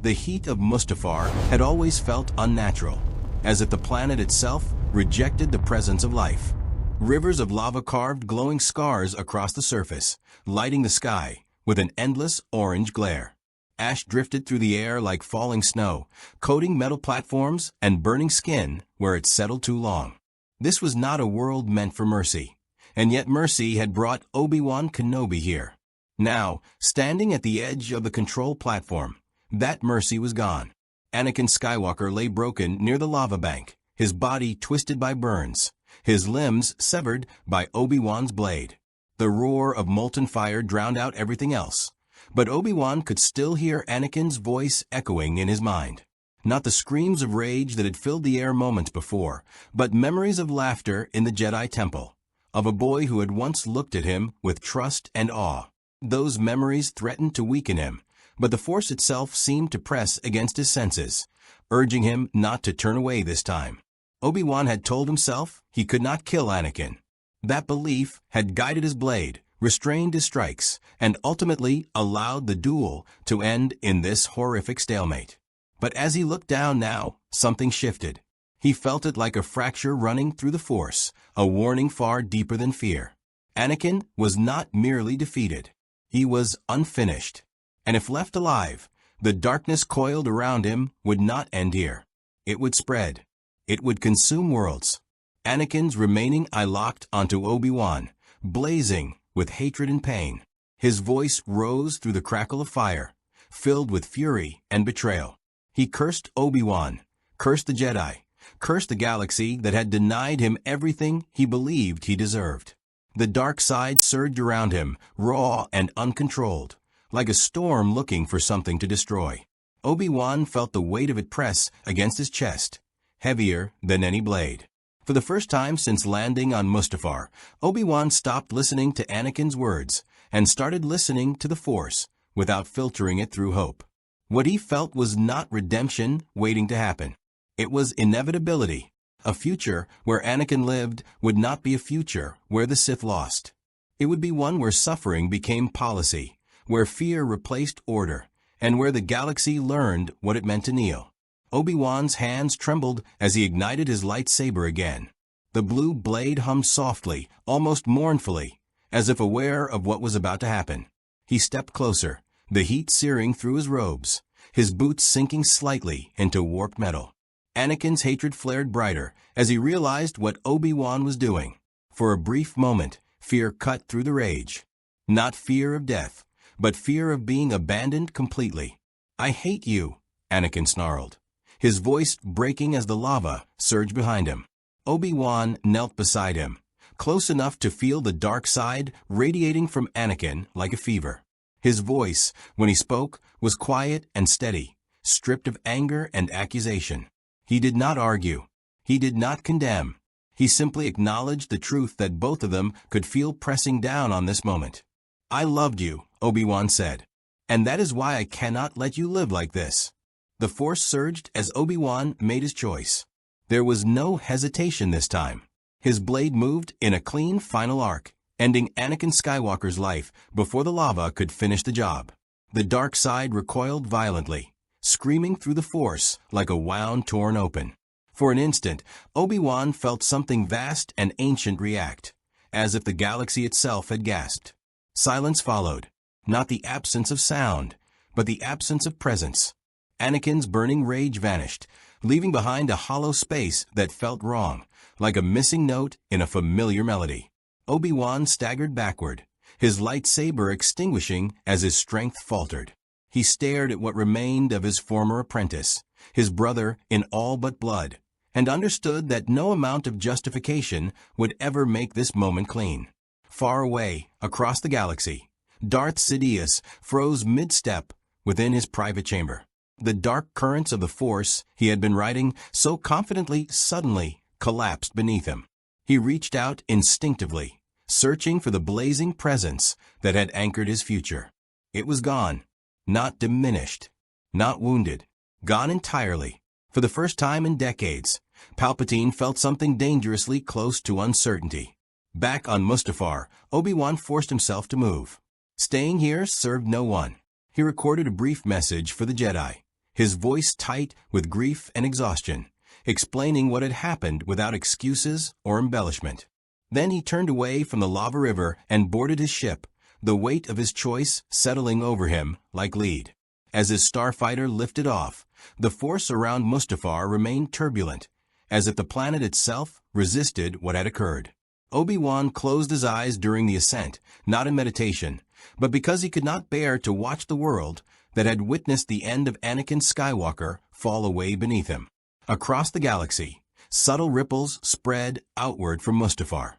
The heat of Mustafar had always felt unnatural, as if the planet itself rejected the presence of life. Rivers of lava carved glowing scars across the surface, lighting the sky with an endless orange glare. Ash drifted through the air like falling snow, coating metal platforms and burning skin where it settled too long. This was not a world meant for mercy, and yet mercy had brought Obi-Wan Kenobi here. Now, standing at the edge of the control platform, that mercy was gone. Anakin Skywalker lay broken near the lava bank, his body twisted by burns, his limbs severed by Obi-Wan's blade. The roar of molten fire drowned out everything else, but Obi-Wan could still hear Anakin's voice echoing in his mind. Not the screams of rage that had filled the air moments before, but memories of laughter in the Jedi Temple, of a boy who had once looked at him with trust and awe. Those memories threatened to weaken him, but the Force itself seemed to press against his senses, urging him not to turn away this time. Obi-Wan had told himself he could not kill Anakin. That belief had guided his blade, restrained his strikes, and ultimately allowed the duel to end in this horrific stalemate. But as he looked down now, something shifted. He felt it like a fracture running through the Force, a warning far deeper than fear. Anakin was not merely defeated. He was unfinished. And if left alive, the darkness coiled around him would not end here. It would spread. It would consume worlds. Anakin's remaining eye locked onto Obi-Wan, blazing with hatred and pain. His voice rose through the crackle of fire, filled with fury and betrayal. He cursed Obi-Wan, cursed the Jedi, cursed the galaxy that had denied him everything he believed he deserved. The dark side surged around him, raw and uncontrolled, like a storm looking for something to destroy. Obi-Wan felt the weight of it press against his chest, heavier than any blade. For the first time since landing on Mustafar, Obi-Wan stopped listening to Anakin's words and started listening to the Force without filtering it through hope. What he felt was not redemption waiting to happen. It was inevitability. A future where Anakin lived would not be a future where the Sith lost. It would be one where suffering became policy, where fear replaced order, and where the galaxy learned what it meant to kneel. Obi-Wan's hands trembled as he ignited his lightsaber again. The blue blade hummed softly, almost mournfully, as if aware of what was about to happen. He stepped closer, the heat searing through his robes, his boots sinking slightly into warped metal. Anakin's hatred flared brighter as he realized what Obi-Wan was doing. For a brief moment, fear cut through the rage. Not fear of death, but fear of being abandoned completely. "I hate you," Anakin snarled, his voice breaking as the lava surged behind him. Obi-Wan knelt beside him, close enough to feel the dark side radiating from Anakin like a fever. His voice, when he spoke, was quiet and steady, stripped of anger and accusation. He did not argue. He did not condemn. He simply acknowledged the truth that both of them could feel pressing down on this moment. "I loved you," Obi-Wan said, "and that is why I cannot let you live like this." The Force surged as Obi-Wan made his choice. There was no hesitation this time. His blade moved in a clean final arc, ending Anakin Skywalker's life before the lava could finish the job. The dark side recoiled violently, screaming through the Force like a wound torn open. For an instant, Obi-Wan felt something vast and ancient react, as if the galaxy itself had gasped. Silence followed, not the absence of sound, but the absence of presence. Anakin's burning rage vanished, leaving behind a hollow space that felt wrong, like a missing note in a familiar melody. Obi-Wan staggered backward, his lightsaber extinguishing as his strength faltered. He stared at what remained of his former apprentice, his brother in all but blood, and understood that no amount of justification would ever make this moment clean. Far away, across the galaxy, Darth Sidious froze mid-step within his private chamber. The dark currents of the Force he had been riding so confidently suddenly collapsed beneath him. He reached out instinctively, searching for the blazing presence that had anchored his future. It was gone, not diminished, not wounded, gone entirely. For the first time in decades, Palpatine felt something dangerously close to uncertainty. Back on Mustafar, Obi-Wan forced himself to move. Staying here served no one. He recorded a brief message for the Jedi, his voice tight with grief and exhaustion, explaining what had happened without excuses or embellishment. Then he turned away from the lava river and boarded his ship, the weight of his choice settling over him like lead. As his starfighter lifted off, the force around Mustafar remained turbulent, as if the planet itself resisted what had occurred. Obi-Wan closed his eyes during the ascent, not in meditation, but because he could not bear to watch the world that had witnessed the end of Anakin Skywalker fall away beneath him. Across the galaxy, subtle ripples spread outward from Mustafar.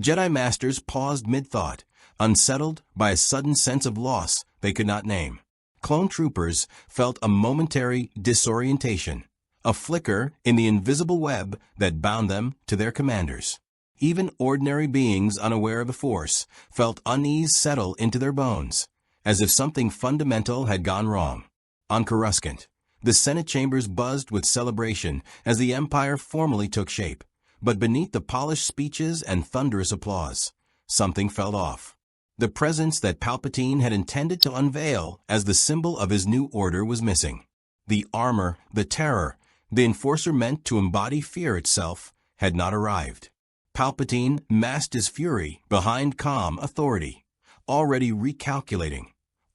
Jedi Masters paused mid-thought, unsettled by a sudden sense of loss they could not name. Clone troopers felt a momentary disorientation, a flicker in the invisible web that bound them to their commanders. Even ordinary beings unaware of the Force felt unease settle into their bones, as if something fundamental had gone wrong. On Coruscant, the Senate chambers buzzed with celebration as the Empire formally took shape, but beneath the polished speeches and thunderous applause, something fell off. The presence that Palpatine had intended to unveil as the symbol of his new order was missing. The armor, the terror, the enforcer meant to embody fear itself had not arrived. Palpatine masked his fury behind calm authority, already recalculating,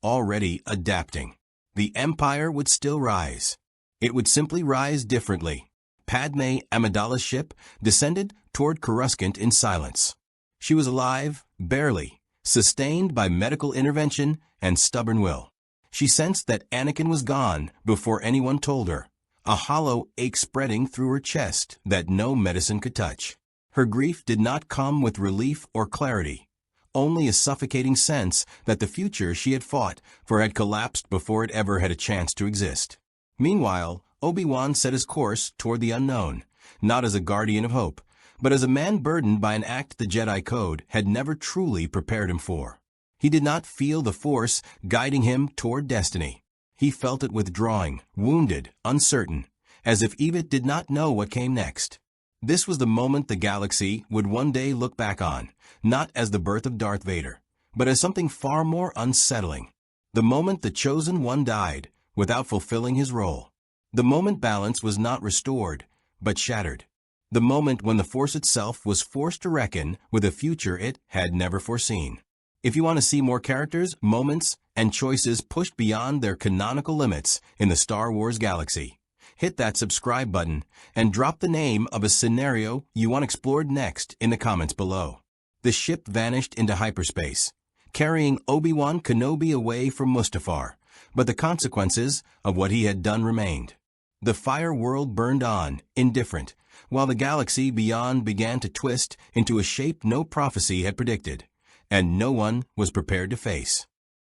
already adapting. The Empire would still rise. It would simply rise differently. Padme Amidala's ship descended toward Coruscant in silence. She was alive, barely, sustained by medical intervention and stubborn will. She sensed that Anakin was gone before anyone told her, a hollow ache spreading through her chest that no medicine could touch. Her grief did not come with relief or clarity, only a suffocating sense that the future she had fought for had collapsed before it ever had a chance to exist. Meanwhile, Obi-Wan set his course toward the unknown, not as a guardian of hope, but as a man burdened by an act the Jedi Code had never truly prepared him for. He did not feel the Force guiding him toward destiny. He felt it withdrawing, wounded, uncertain, as if Eva did not know what came next. This was the moment the galaxy would one day look back on, not as the birth of Darth Vader, but as something far more unsettling. The moment the chosen one died, without fulfilling his role. The moment balance was not restored, but shattered. The moment when the Force itself was forced to reckon with a future it had never foreseen. If you want to see more characters, moments, and choices pushed beyond their canonical limits in the Star Wars galaxy, hit that subscribe button and drop the name of a scenario you want explored next in the comments below. The ship vanished into hyperspace, carrying Obi-Wan Kenobi away from Mustafar, but the consequences of what he had done remained. The fire world burned on, indifferent, while the galaxy beyond began to twist into a shape no prophecy had predicted, and no one was prepared to face.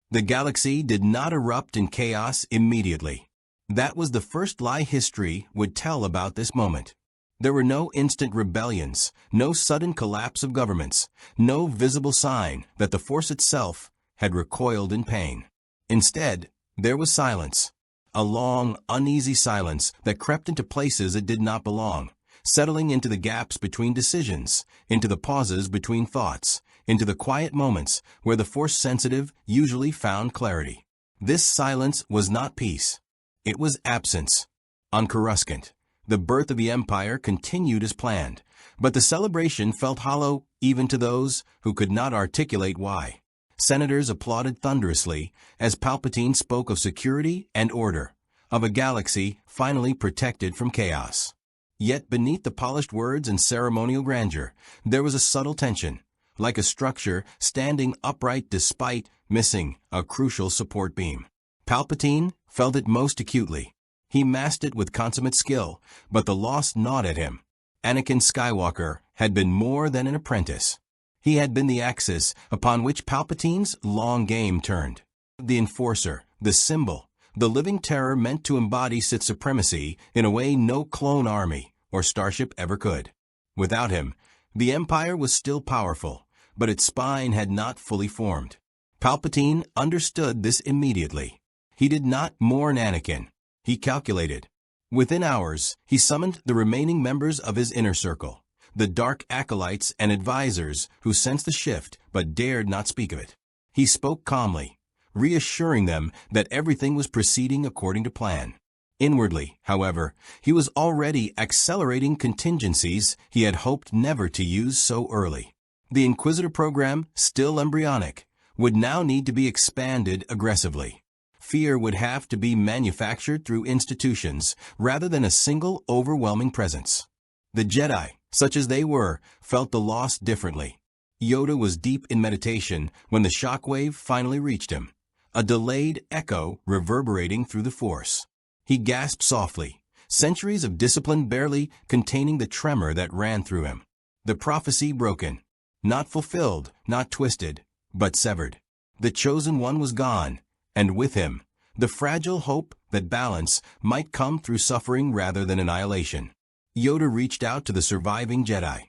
The galaxy did not erupt in chaos immediately. That was the first lie history would tell about this moment. There were no instant rebellions, no sudden collapse of governments, no visible sign that the Force itself had recoiled in pain. Instead, there was silence. A long, uneasy silence that crept into places it did not belong, settling into the gaps between decisions, into the pauses between thoughts, into the quiet moments where the Force-sensitive usually found clarity. This silence was not peace. It was absence. On Coruscant, the birth of the Empire continued as planned, but the celebration felt hollow even to those who could not articulate why. Senators applauded thunderously as Palpatine spoke of security and order, of a galaxy finally protected from chaos. Yet beneath the polished words and ceremonial grandeur, there was a subtle tension, like a structure standing upright despite missing a crucial support beam. Palpatine felt it most acutely. He masked it with consummate skill, but the loss gnawed at him. Anakin Skywalker had been more than an apprentice. He had been the axis upon which Palpatine's long game turned. The enforcer, the symbol, the living terror meant to embody Sith supremacy in a way no clone army or starship ever could. Without him, the Empire was still powerful, but its spine had not fully formed. Palpatine understood this immediately. He did not mourn Anakin. He calculated. Within hours, he summoned the remaining members of his inner circle, the dark acolytes and advisors who sensed the shift but dared not speak of it. He spoke calmly, reassuring them that everything was proceeding according to plan. Inwardly, however, he was already accelerating contingencies he had hoped never to use so early. The Inquisitor program, still embryonic, would now need to be expanded aggressively. Fear would have to be manufactured through institutions rather than a single overwhelming presence. The Jedi, such as they were, felt the loss differently. Yoda was deep in meditation when the shockwave finally reached him, a delayed echo reverberating through the Force. He gasped softly, centuries of discipline barely containing the tremor that ran through him. The prophecy broken, not fulfilled, not twisted, but severed. The Chosen One was gone, and with him, the fragile hope that balance might come through suffering rather than annihilation. Yoda reached out to the surviving Jedi,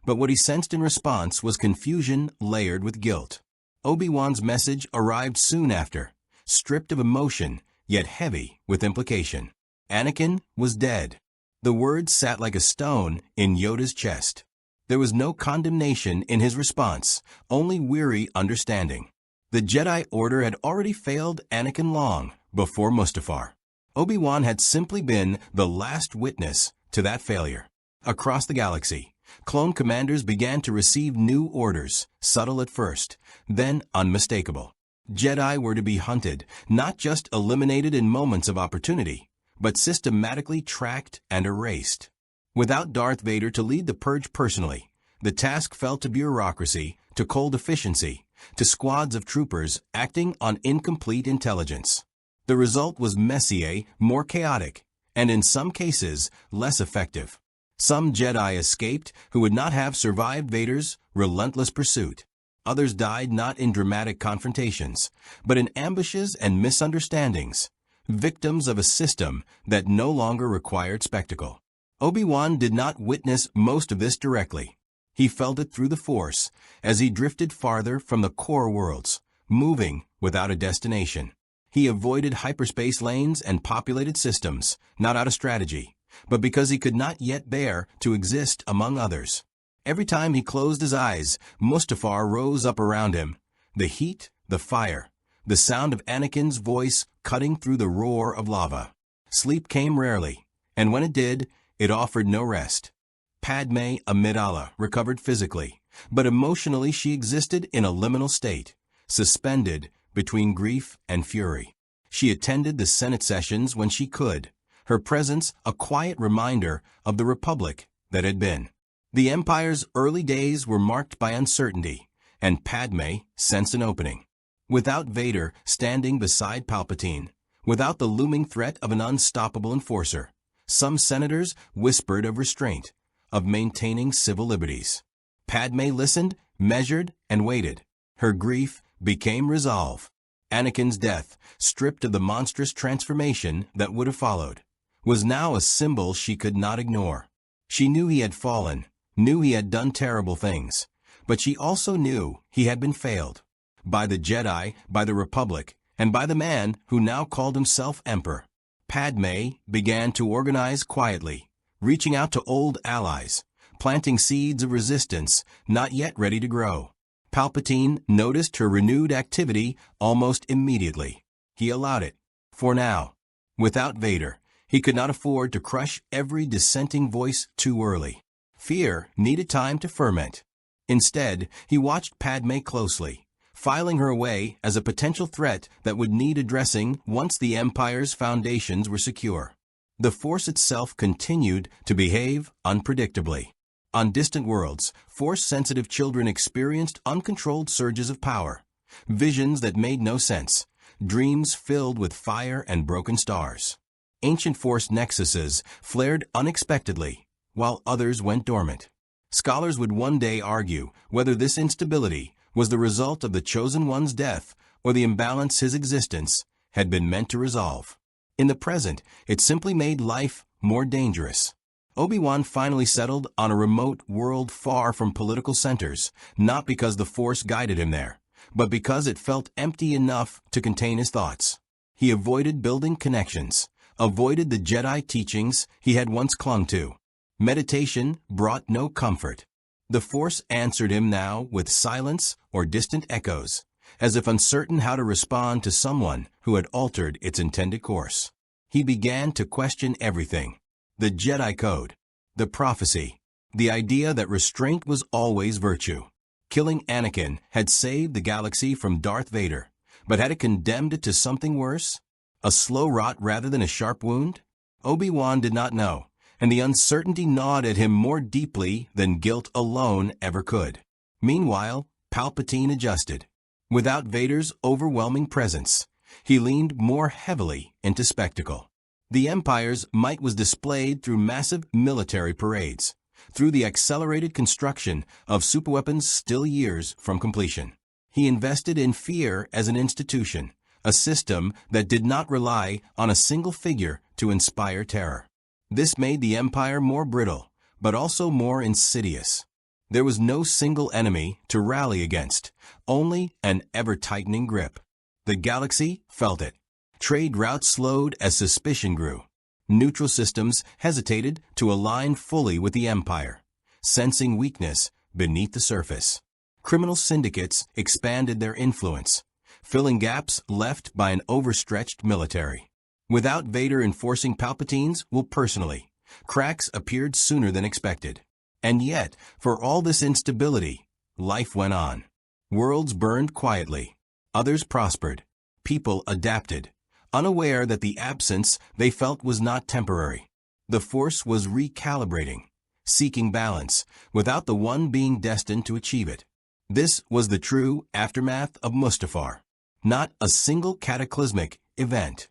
but what he sensed in response was confusion layered with guilt. Obi-Wan's message arrived soon after, stripped of emotion, yet heavy with implication. Anakin was dead. The words sat like a stone in Yoda's chest. There was no condemnation in his response, only weary understanding. The Jedi Order had already failed Anakin long before Mustafar. Obi-Wan had simply been the last witness to that failure. Across the galaxy, clone commanders began to receive new orders, subtle at first, then unmistakable. Jedi were to be hunted, not just eliminated in moments of opportunity, but systematically tracked and erased. Without Darth Vader to lead the purge personally, the task fell to bureaucracy, to cold efficiency, to squads of troopers acting on incomplete intelligence. The result was messier, more chaotic, and in some cases, less effective. Some Jedi escaped who would not have survived Vader's relentless pursuit. Others died not in dramatic confrontations, but in ambushes and misunderstandings, victims of a system that no longer required spectacle. Obi-Wan did not witness most of this directly. He felt it through the Force as he drifted farther from the core worlds, moving without a destination. He avoided hyperspace lanes and populated systems, not out of strategy, but because he could not yet bear to exist among others. Every time he closed his eyes, Mustafar rose up around him. The heat, the fire, the sound of Anakin's voice cutting through the roar of lava. Sleep came rarely, and when it did, it offered no rest. Padme Amidala recovered physically, but emotionally she existed in a liminal state, suspended between grief and fury. She attended the Senate sessions when she could, her presence a quiet reminder of the Republic that had been. The Empire's early days were marked by uncertainty, and Padme sensed an opening. Without Vader standing beside Palpatine, without the looming threat of an unstoppable enforcer, some senators whispered of restraint, of maintaining civil liberties. Padme listened, measured, and waited. Her grief became resolve. Anakin's death, stripped of the monstrous transformation that would have followed, was now a symbol she could not ignore. She knew he had fallen, knew he had done terrible things, but she also knew he had been failed. By the Jedi, by the Republic, and by the man who now called himself Emperor. Padme began to organize quietly, reaching out to old allies, planting seeds of resistance not yet ready to grow. Palpatine noticed her renewed activity almost immediately. He allowed it. For now, without Vader, he could not afford to crush every dissenting voice too early. Fear needed time to ferment. Instead, he watched Padme closely, filing her away as a potential threat that would need addressing once the Empire's foundations were secure. The Force itself continued to behave unpredictably. On distant worlds, Force-sensitive children experienced uncontrolled surges of power, visions that made no sense, dreams filled with fire and broken stars. Ancient Force Nexuses flared unexpectedly, while others went dormant. Scholars would one day argue whether this instability was the result of the Chosen One's death or the imbalance his existence had been meant to resolve. In the present, it simply made life more dangerous. Obi-Wan finally settled on a remote world far from political centers, not because the Force guided him there, but because it felt empty enough to contain his thoughts. He avoided building connections, avoided the Jedi teachings he had once clung to. Meditation brought no comfort. The Force answered him now with silence or distant echoes, as if uncertain how to respond to someone who had altered its intended course. he began to question everything. The Jedi Code, the prophecy, the idea that restraint was always virtue. Killing Anakin had saved the galaxy from Darth Vader, but had it condemned it to something worse? A slow rot rather than a sharp wound? Obi-Wan did not know, and the uncertainty gnawed at him more deeply than guilt alone ever could. Meanwhile, Palpatine adjusted. Without Vader's overwhelming presence, he leaned more heavily into spectacle. The Empire's might was displayed through massive military parades, through the accelerated construction of superweapons still years from completion. He invested in fear as an institution, a system that did not rely on a single figure to inspire terror. This made the Empire more brittle, but also more insidious. There was no single enemy to rally against, only an ever-tightening grip. The galaxy felt it. Trade routes slowed as suspicion grew. Neutral systems hesitated to align fully with the Empire, sensing weakness beneath the surface. Criminal syndicates expanded their influence, filling gaps left by an overstretched military. Without Vader enforcing Palpatine's will personally, cracks appeared sooner than expected. And yet, for all this instability, life went on. Worlds burned quietly. Others prospered. People adapted, unaware that the absence they felt was not temporary. The Force was recalibrating, seeking balance, without the one being destined to achieve it. This was the true aftermath of Mustafar. Not a single cataclysmic event,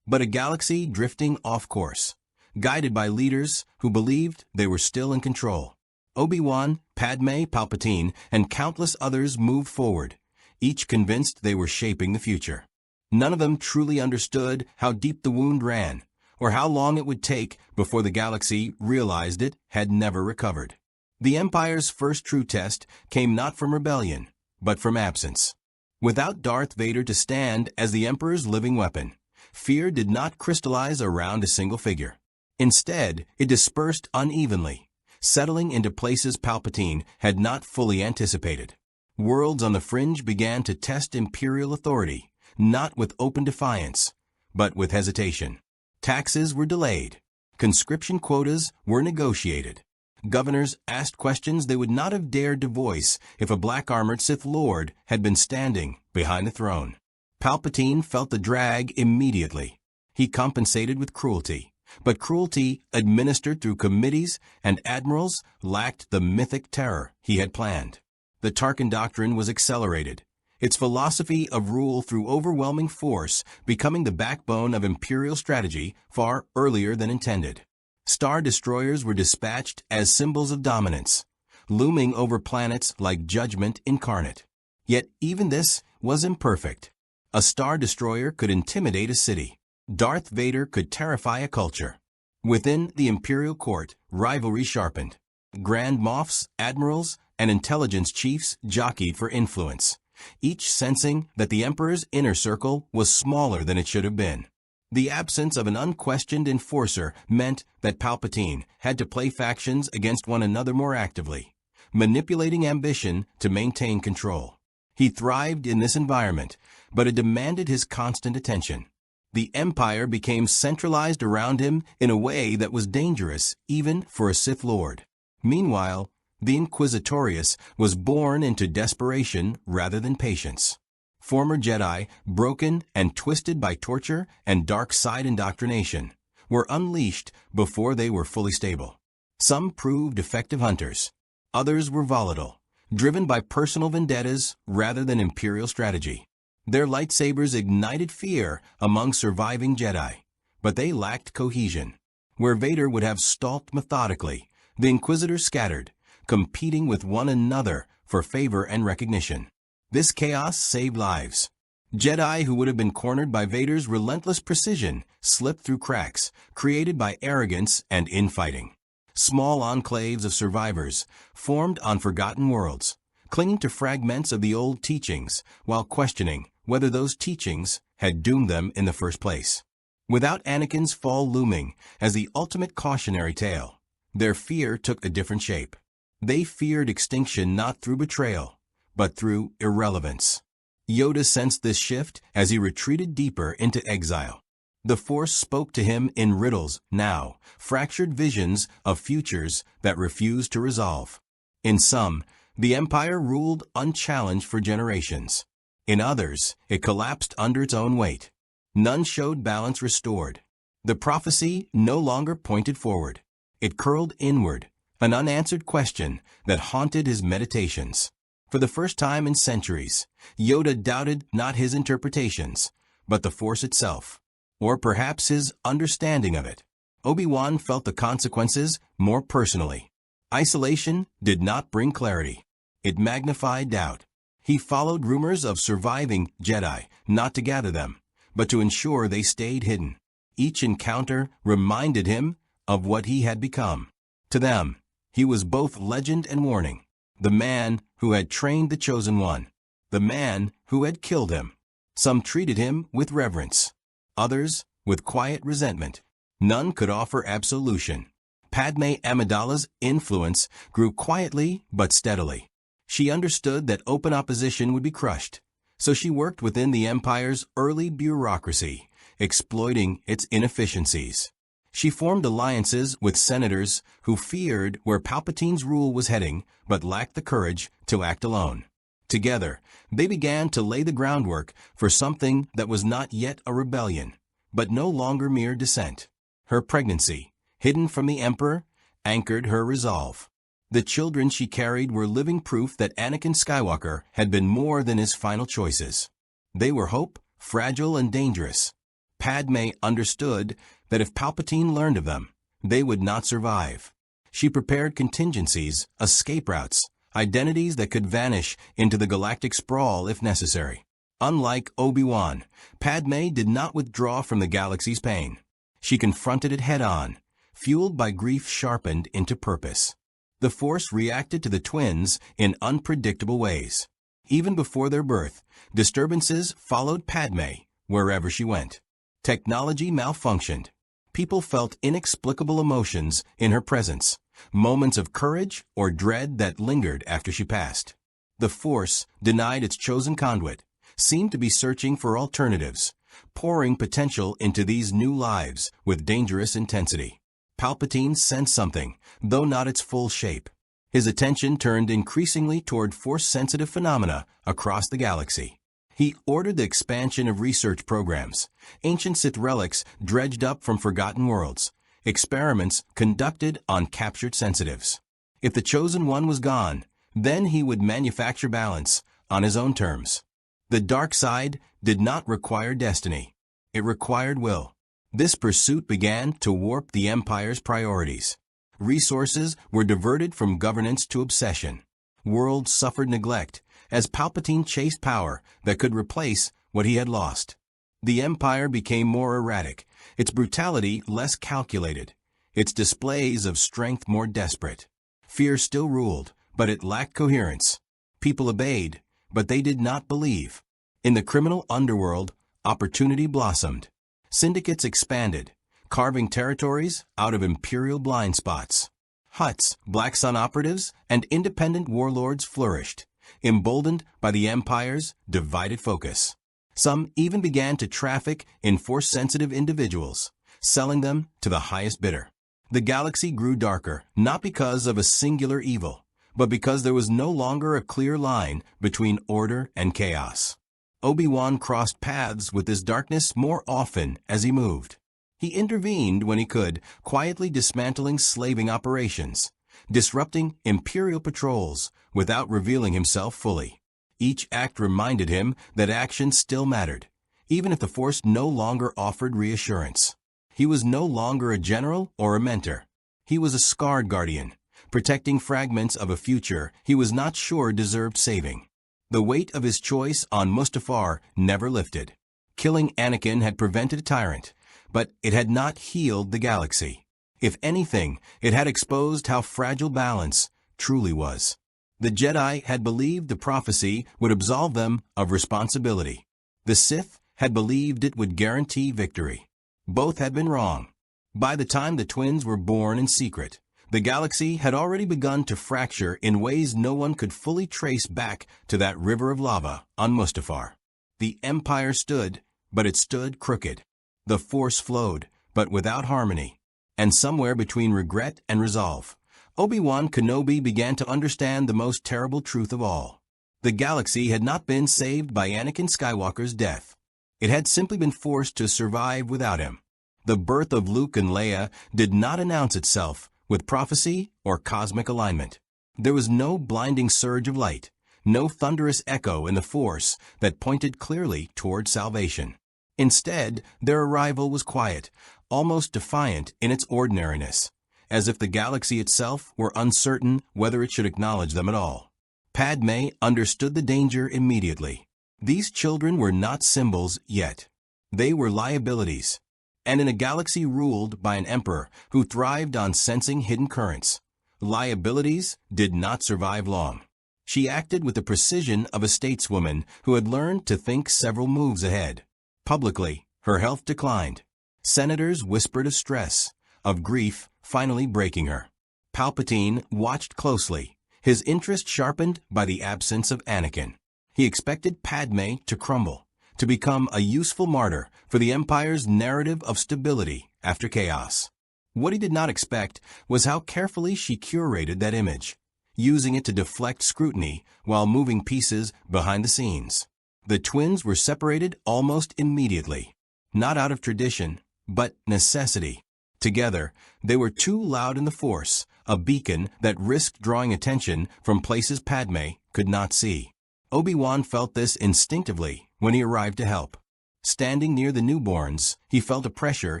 but a galaxy drifting off course, guided by leaders who believed they were still in control. Obi-Wan, Padme, Palpatine, and countless others moved forward, each convinced they were shaping the future. None of them truly understood how deep the wound ran, or how long it would take before the galaxy realized it had never recovered. The Empire's first true test came not from rebellion, but from absence. Without Darth Vader to stand as the Emperor's living weapon, fear did not crystallize around a single figure. Instead, it dispersed unevenly, settling into places Palpatine had not fully anticipated. Worlds on the fringe began to test Imperial authority, not with open defiance, but with hesitation. Taxes were delayed. Conscription quotas were negotiated. Governors asked questions they would not have dared to voice if a black-armored Sith Lord had been standing behind the throne. Palpatine felt the drag immediately. He compensated with cruelty, but cruelty administered through committees and admirals lacked the mythic terror he had planned. The Tarkin Doctrine was accelerated, its philosophy of rule through overwhelming force becoming the backbone of Imperial strategy far earlier than intended. Star destroyers were dispatched as symbols of dominance, looming over planets like judgment incarnate. Yet even this was imperfect. A Star Destroyer could intimidate a city. Darth Vader could terrify a culture. Within the Imperial court, rivalry sharpened. Grand Moffs, admirals, and intelligence chiefs jockeyed for influence, each sensing that the Emperor's inner circle was smaller than it should have been. The absence of an unquestioned enforcer meant that Palpatine had to play factions against one another more actively, manipulating ambition to maintain control. He thrived in this environment, but it demanded his constant attention. The Empire became centralized around him in a way that was dangerous even for a Sith Lord. Meanwhile, the Inquisitorius was born into desperation rather than patience. Former Jedi, broken and twisted by torture and dark side indoctrination, were unleashed before they were fully stable. Some proved effective hunters. Others were volatile, driven by personal vendettas rather than Imperial strategy. Their lightsabers ignited fear among surviving Jedi, but they lacked cohesion. Where Vader would have stalked methodically, the Inquisitors scattered, competing with one another for favor and recognition. This chaos saved lives. Jedi who would have been cornered by Vader's relentless precision slipped through cracks created by arrogance and infighting. Small enclaves of survivors formed on forgotten worlds, clinging to fragments of the old teachings while questioning whether those teachings had doomed them in the first place. Without Anakin's fall looming as the ultimate cautionary tale, their fear took a different shape. They feared extinction not through betrayal, but through irrelevance. Yoda sensed this shift as he retreated deeper into exile. The Force spoke to him in riddles now, fractured visions of futures that refused to resolve. In some, the Empire ruled unchallenged for generations. In others, it collapsed under its own weight. None showed balance restored. The prophecy no longer pointed forward. It curled inward, an unanswered question that haunted his meditations. For the first time in centuries, Yoda doubted not his interpretations, but the Force itself, or perhaps his understanding of it. Obi-Wan felt the consequences more personally. Isolation did not bring clarity. It magnified doubt. He followed rumors of surviving Jedi, not to gather them, but to ensure they stayed hidden. Each encounter reminded him of what he had become. To them, he was both legend and warning. The man who had trained the Chosen One. The man who had killed him. Some treated him with reverence. Others with quiet resentment. None could offer absolution. Padme Amidala's influence grew quietly but steadily. She understood that open opposition would be crushed, so she worked within the Empire's early bureaucracy, exploiting its inefficiencies. She formed alliances with senators who feared where Palpatine's rule was heading but lacked the courage to act alone. Together, they began to lay the groundwork for something that was not yet a rebellion, but no longer mere dissent. Her pregnancy, hidden from the Emperor, anchored her resolve. The children she carried were living proof that Anakin Skywalker had been more than his final choices. They were hope, fragile and dangerous. Padme understood that if Palpatine learned of them, they would not survive. She prepared contingencies, escape routes, identities that could vanish into the galactic sprawl if necessary. Unlike Obi-Wan, Padme did not withdraw from the galaxy's pain. She confronted it head-on, fueled by grief sharpened into purpose. The Force reacted to the twins in unpredictable ways. Even before their birth, disturbances followed Padme wherever she went. Technology malfunctioned. People felt inexplicable emotions in her presence, moments of courage or dread that lingered after she passed. The Force, denied its chosen conduit, seemed to be searching for alternatives, pouring potential into these new lives with dangerous intensity. Palpatine sensed something, though not its full shape. His attention turned increasingly toward Force-sensitive phenomena across the galaxy. He ordered the expansion of research programs, ancient Sith relics dredged up from forgotten worlds, experiments conducted on captured sensitives. If the Chosen One was gone, then he would manufacture balance on his own terms. The dark side did not require destiny. It required will. This pursuit began to warp the Empire's priorities. Resources were diverted from governance to obsession. Worlds suffered neglect as Palpatine chased power that could replace what he had lost. The Empire became more erratic, its brutality less calculated, its displays of strength more desperate. Fear still ruled, but it lacked coherence. People obeyed, but they did not believe. In the criminal underworld, opportunity blossomed. Syndicates expanded, carving territories out of imperial blind spots. Hutts, Black Sun operatives, and independent warlords flourished, emboldened by the Empire's divided focus. Some even began to traffic in Force-sensitive individuals, selling them to the highest bidder. The galaxy grew darker, not because of a singular evil, but because there was no longer a clear line between order and chaos. Obi-Wan crossed paths with this darkness more often as he moved. He intervened when he could, quietly dismantling slaving operations, disrupting Imperial patrols without revealing himself fully. Each act reminded him that action still mattered, even if the Force no longer offered reassurance. He was no longer a general or a mentor. He was a scarred guardian, protecting fragments of a future he was not sure deserved saving. The weight of his choice on Mustafar never lifted. Killing Anakin had prevented a tyrant, but it had not healed the galaxy. If anything, it had exposed how fragile balance truly was. The Jedi had believed the prophecy would absolve them of responsibility. The Sith had believed it would guarantee victory. Both had been wrong. By the time the twins were born in secret, the galaxy had already begun to fracture in ways no one could fully trace back to that river of lava on Mustafar. The Empire stood, but it stood crooked. The Force flowed, but without harmony. And somewhere between regret and resolve, Obi-Wan Kenobi began to understand the most terrible truth of all. The galaxy had not been saved by Anakin Skywalker's death. It had simply been forced to survive without him. The birth of Luke and Leia did not announce itself with prophecy or cosmic alignment. There was no blinding surge of light, no thunderous echo in the Force that pointed clearly toward salvation. Instead, their arrival was quiet, almost defiant in its ordinariness, as if the galaxy itself were uncertain whether it should acknowledge them at all. Padme understood the danger immediately. These children were not symbols yet. They were liabilities. And in a galaxy ruled by an emperor who thrived on sensing hidden currents, liabilities did not survive long. She acted with the precision of a stateswoman who had learned to think several moves ahead. Publicly, her health declined. Senators whispered of stress, of grief finally breaking her. Palpatine watched closely, his interest sharpened by the absence of Anakin. He expected Padme to crumble, to become a useful martyr for the Empire's narrative of stability after chaos. What he did not expect was how carefully she curated that image, using it to deflect scrutiny while moving pieces behind the scenes. The twins were separated almost immediately, not out of tradition, but necessity. Together, they were too loud in the Force, a beacon that risked drawing attention from places Padme could not see. Obi-Wan felt this instinctively when he arrived to help. Standing near the newborns, he felt a pressure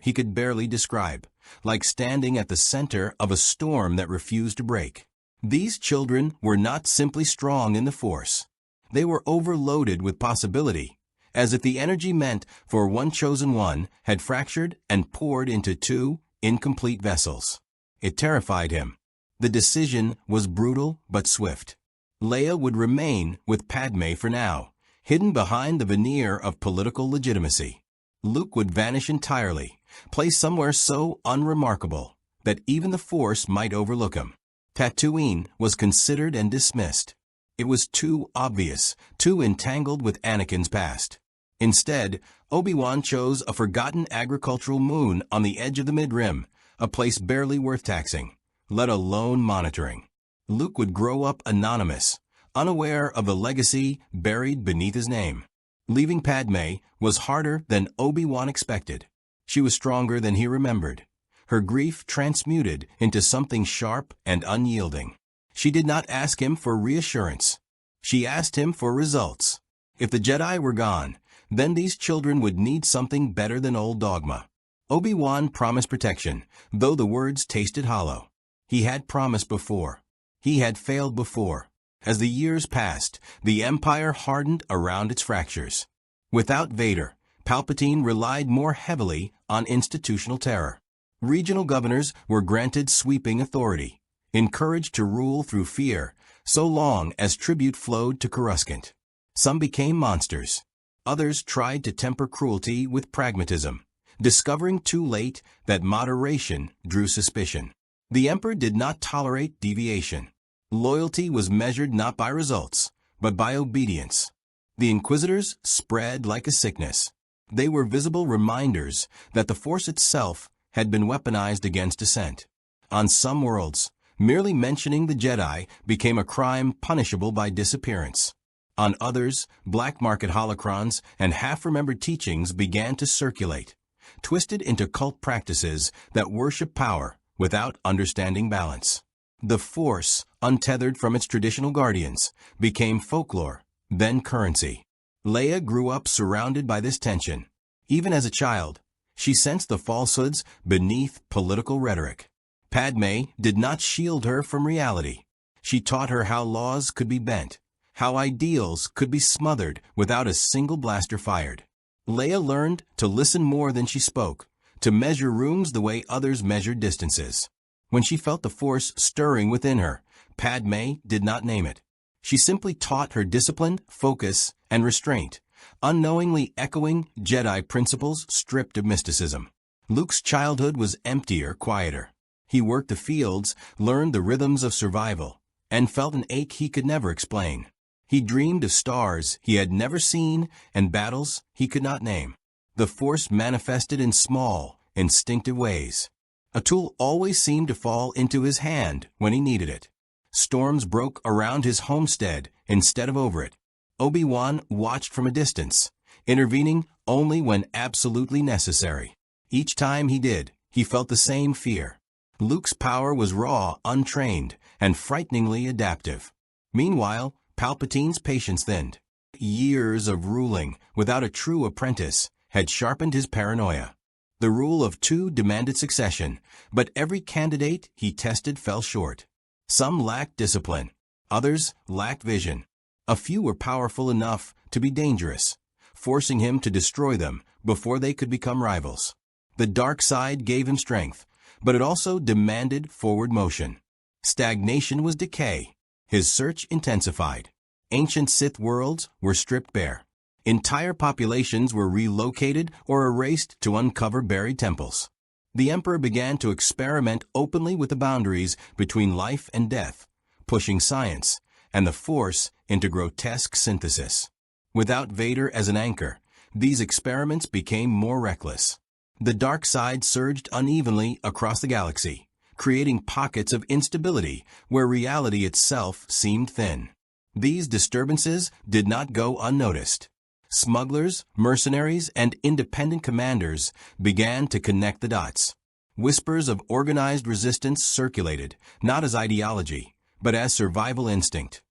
he could barely describe, like standing at the center of a storm that refused to break. These children were not simply strong in the Force. They were overloaded with possibility, as if the energy meant for one chosen one had fractured and poured into two incomplete vessels. It terrified him. The decision was brutal but swift. Leia would remain with Padme for now, hidden behind the veneer of political legitimacy. Luke would vanish entirely, placed somewhere so unremarkable that even the Force might overlook him. Tatooine was considered and dismissed. It was too obvious, too entangled with Anakin's past. Instead, Obi-Wan chose a forgotten agricultural moon on the edge of the Mid-Rim, a place barely worth taxing, let alone monitoring. Luke would grow up anonymous, unaware of the legacy buried beneath his name. Leaving Padme was harder than Obi-Wan expected. She was stronger than he remembered, her grief transmuted into something sharp and unyielding. She did not ask him for reassurance. She asked him for results. If the Jedi were gone, then these children would need something better than old dogma. Obi-Wan promised protection, though the words tasted hollow. He had promised before. He had failed before. As the years passed, the Empire hardened around its fractures. Without Vader, Palpatine relied more heavily on institutional terror. Regional governors were granted sweeping authority, encouraged to rule through fear, so long as tribute flowed to Coruscant. Some became monsters. Others tried to temper cruelty with pragmatism, discovering too late that moderation drew suspicion. The Emperor did not tolerate deviation. Loyalty was measured not by results, but by obedience. The Inquisitors spread like a sickness. They were visible reminders that the Force itself had been weaponized against dissent. On some worlds, merely mentioning the Jedi became a crime punishable by disappearance. On others, black market holocrons and half-remembered teachings began to circulate, twisted into cult practices that worship power without understanding balance. The Force, untethered from its traditional guardians, became folklore, then currency. Leia grew up surrounded by this tension. Even as a child, she sensed the falsehoods beneath political rhetoric. Padme did not shield her from reality. She taught her how laws could be bent, how ideals could be smothered without a single blaster fired. Leia learned to listen more than she spoke, to measure rooms the way others measured distances. When she felt the Force stirring within her, Padme did not name it. She simply taught her discipline, focus, and restraint, unknowingly echoing Jedi principles stripped of mysticism. Luke's childhood was emptier, quieter. He worked the fields, learned the rhythms of survival, and felt an ache he could never explain. He dreamed of stars he had never seen and battles he could not name. The Force manifested in small, instinctive ways. A tool always seemed to fall into his hand when he needed it. Storms broke around his homestead instead of over it. Obi-Wan watched from a distance, intervening only when absolutely necessary. Each time he did, he felt the same fear. Luke's power was raw, untrained, and frighteningly adaptive. Meanwhile, Palpatine's patience thinned. Years of ruling without a true apprentice had sharpened his paranoia. The rule of two demanded succession, but every candidate he tested fell short. Some lacked discipline. Others lacked vision. A few were powerful enough to be dangerous, forcing him to destroy them before they could become rivals. The dark side gave him strength, but it also demanded forward motion. Stagnation was decay. His search intensified. Ancient Sith worlds were stripped bare. Entire populations were relocated or erased to uncover buried temples. The Emperor began to experiment openly with the boundaries between life and death, pushing science and the Force into grotesque synthesis. Without Vader as an anchor, these experiments became more reckless. The dark side surged unevenly across the galaxy, creating pockets of instability where reality itself seemed thin. These disturbances did not go unnoticed. Smugglers, mercenaries, and independent commanders began to connect the dots. Whispers of organized resistance circulated, not as ideology, but as survival instinct.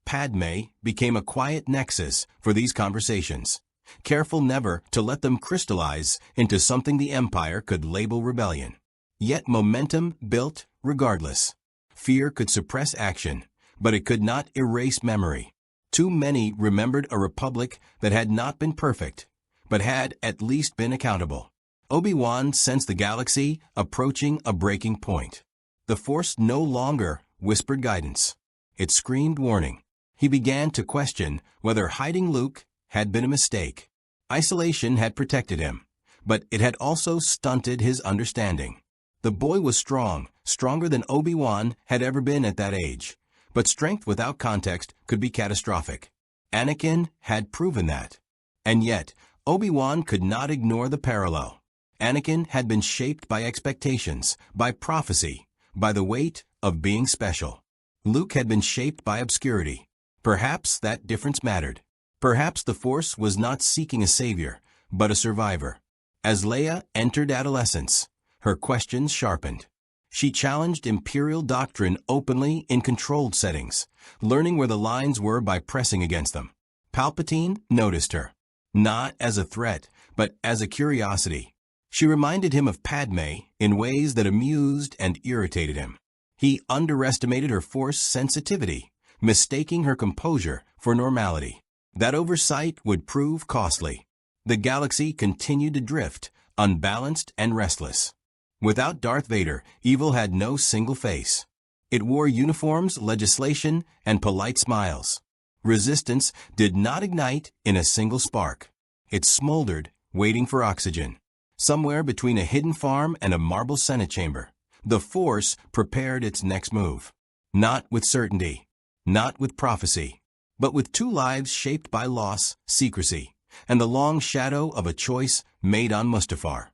Padme became a quiet nexus for these conversations, careful never to let them crystallize into something the Empire could label rebellion. Yet momentum built regardless. Fear could suppress action, but it could not erase memory. Too many remembered a republic that had not been perfect, but had at least been accountable. Obi-Wan sensed the galaxy approaching a breaking point. The Force no longer whispered guidance. It screamed warning. He began to question whether hiding Luke had been a mistake. Isolation had protected him, but it had also stunted his understanding. The boy was strong, stronger than Obi-Wan had ever been at that age. But strength without context could be catastrophic. Anakin had proven that. And yet, Obi-Wan could not ignore the parallel. Anakin had been shaped by expectations, by prophecy, by the weight of being special. Luke had been shaped by obscurity. Perhaps that difference mattered. Perhaps the Force was not seeking a savior, but a survivor. As Leia entered adolescence, her questions sharpened. She challenged imperial doctrine openly in controlled settings, learning where the lines were by pressing against them. Palpatine noticed her, not as a threat, but as a curiosity. She reminded him of Padme in ways that amused and irritated him. He underestimated her Force sensitivity, mistaking her composure for normality. That oversight would prove costly. The galaxy continued to drift, unbalanced and restless. Without Darth Vader, evil had no single face. It wore uniforms, legislation, and polite smiles. Resistance did not ignite in a single spark. It smoldered, waiting for oxygen. Somewhere between a hidden farm and a marble Senate chamber, the Force prepared its next move. Not with certainty, not with prophecy, but with two lives shaped by loss, secrecy, and the long shadow of a choice made on Mustafar.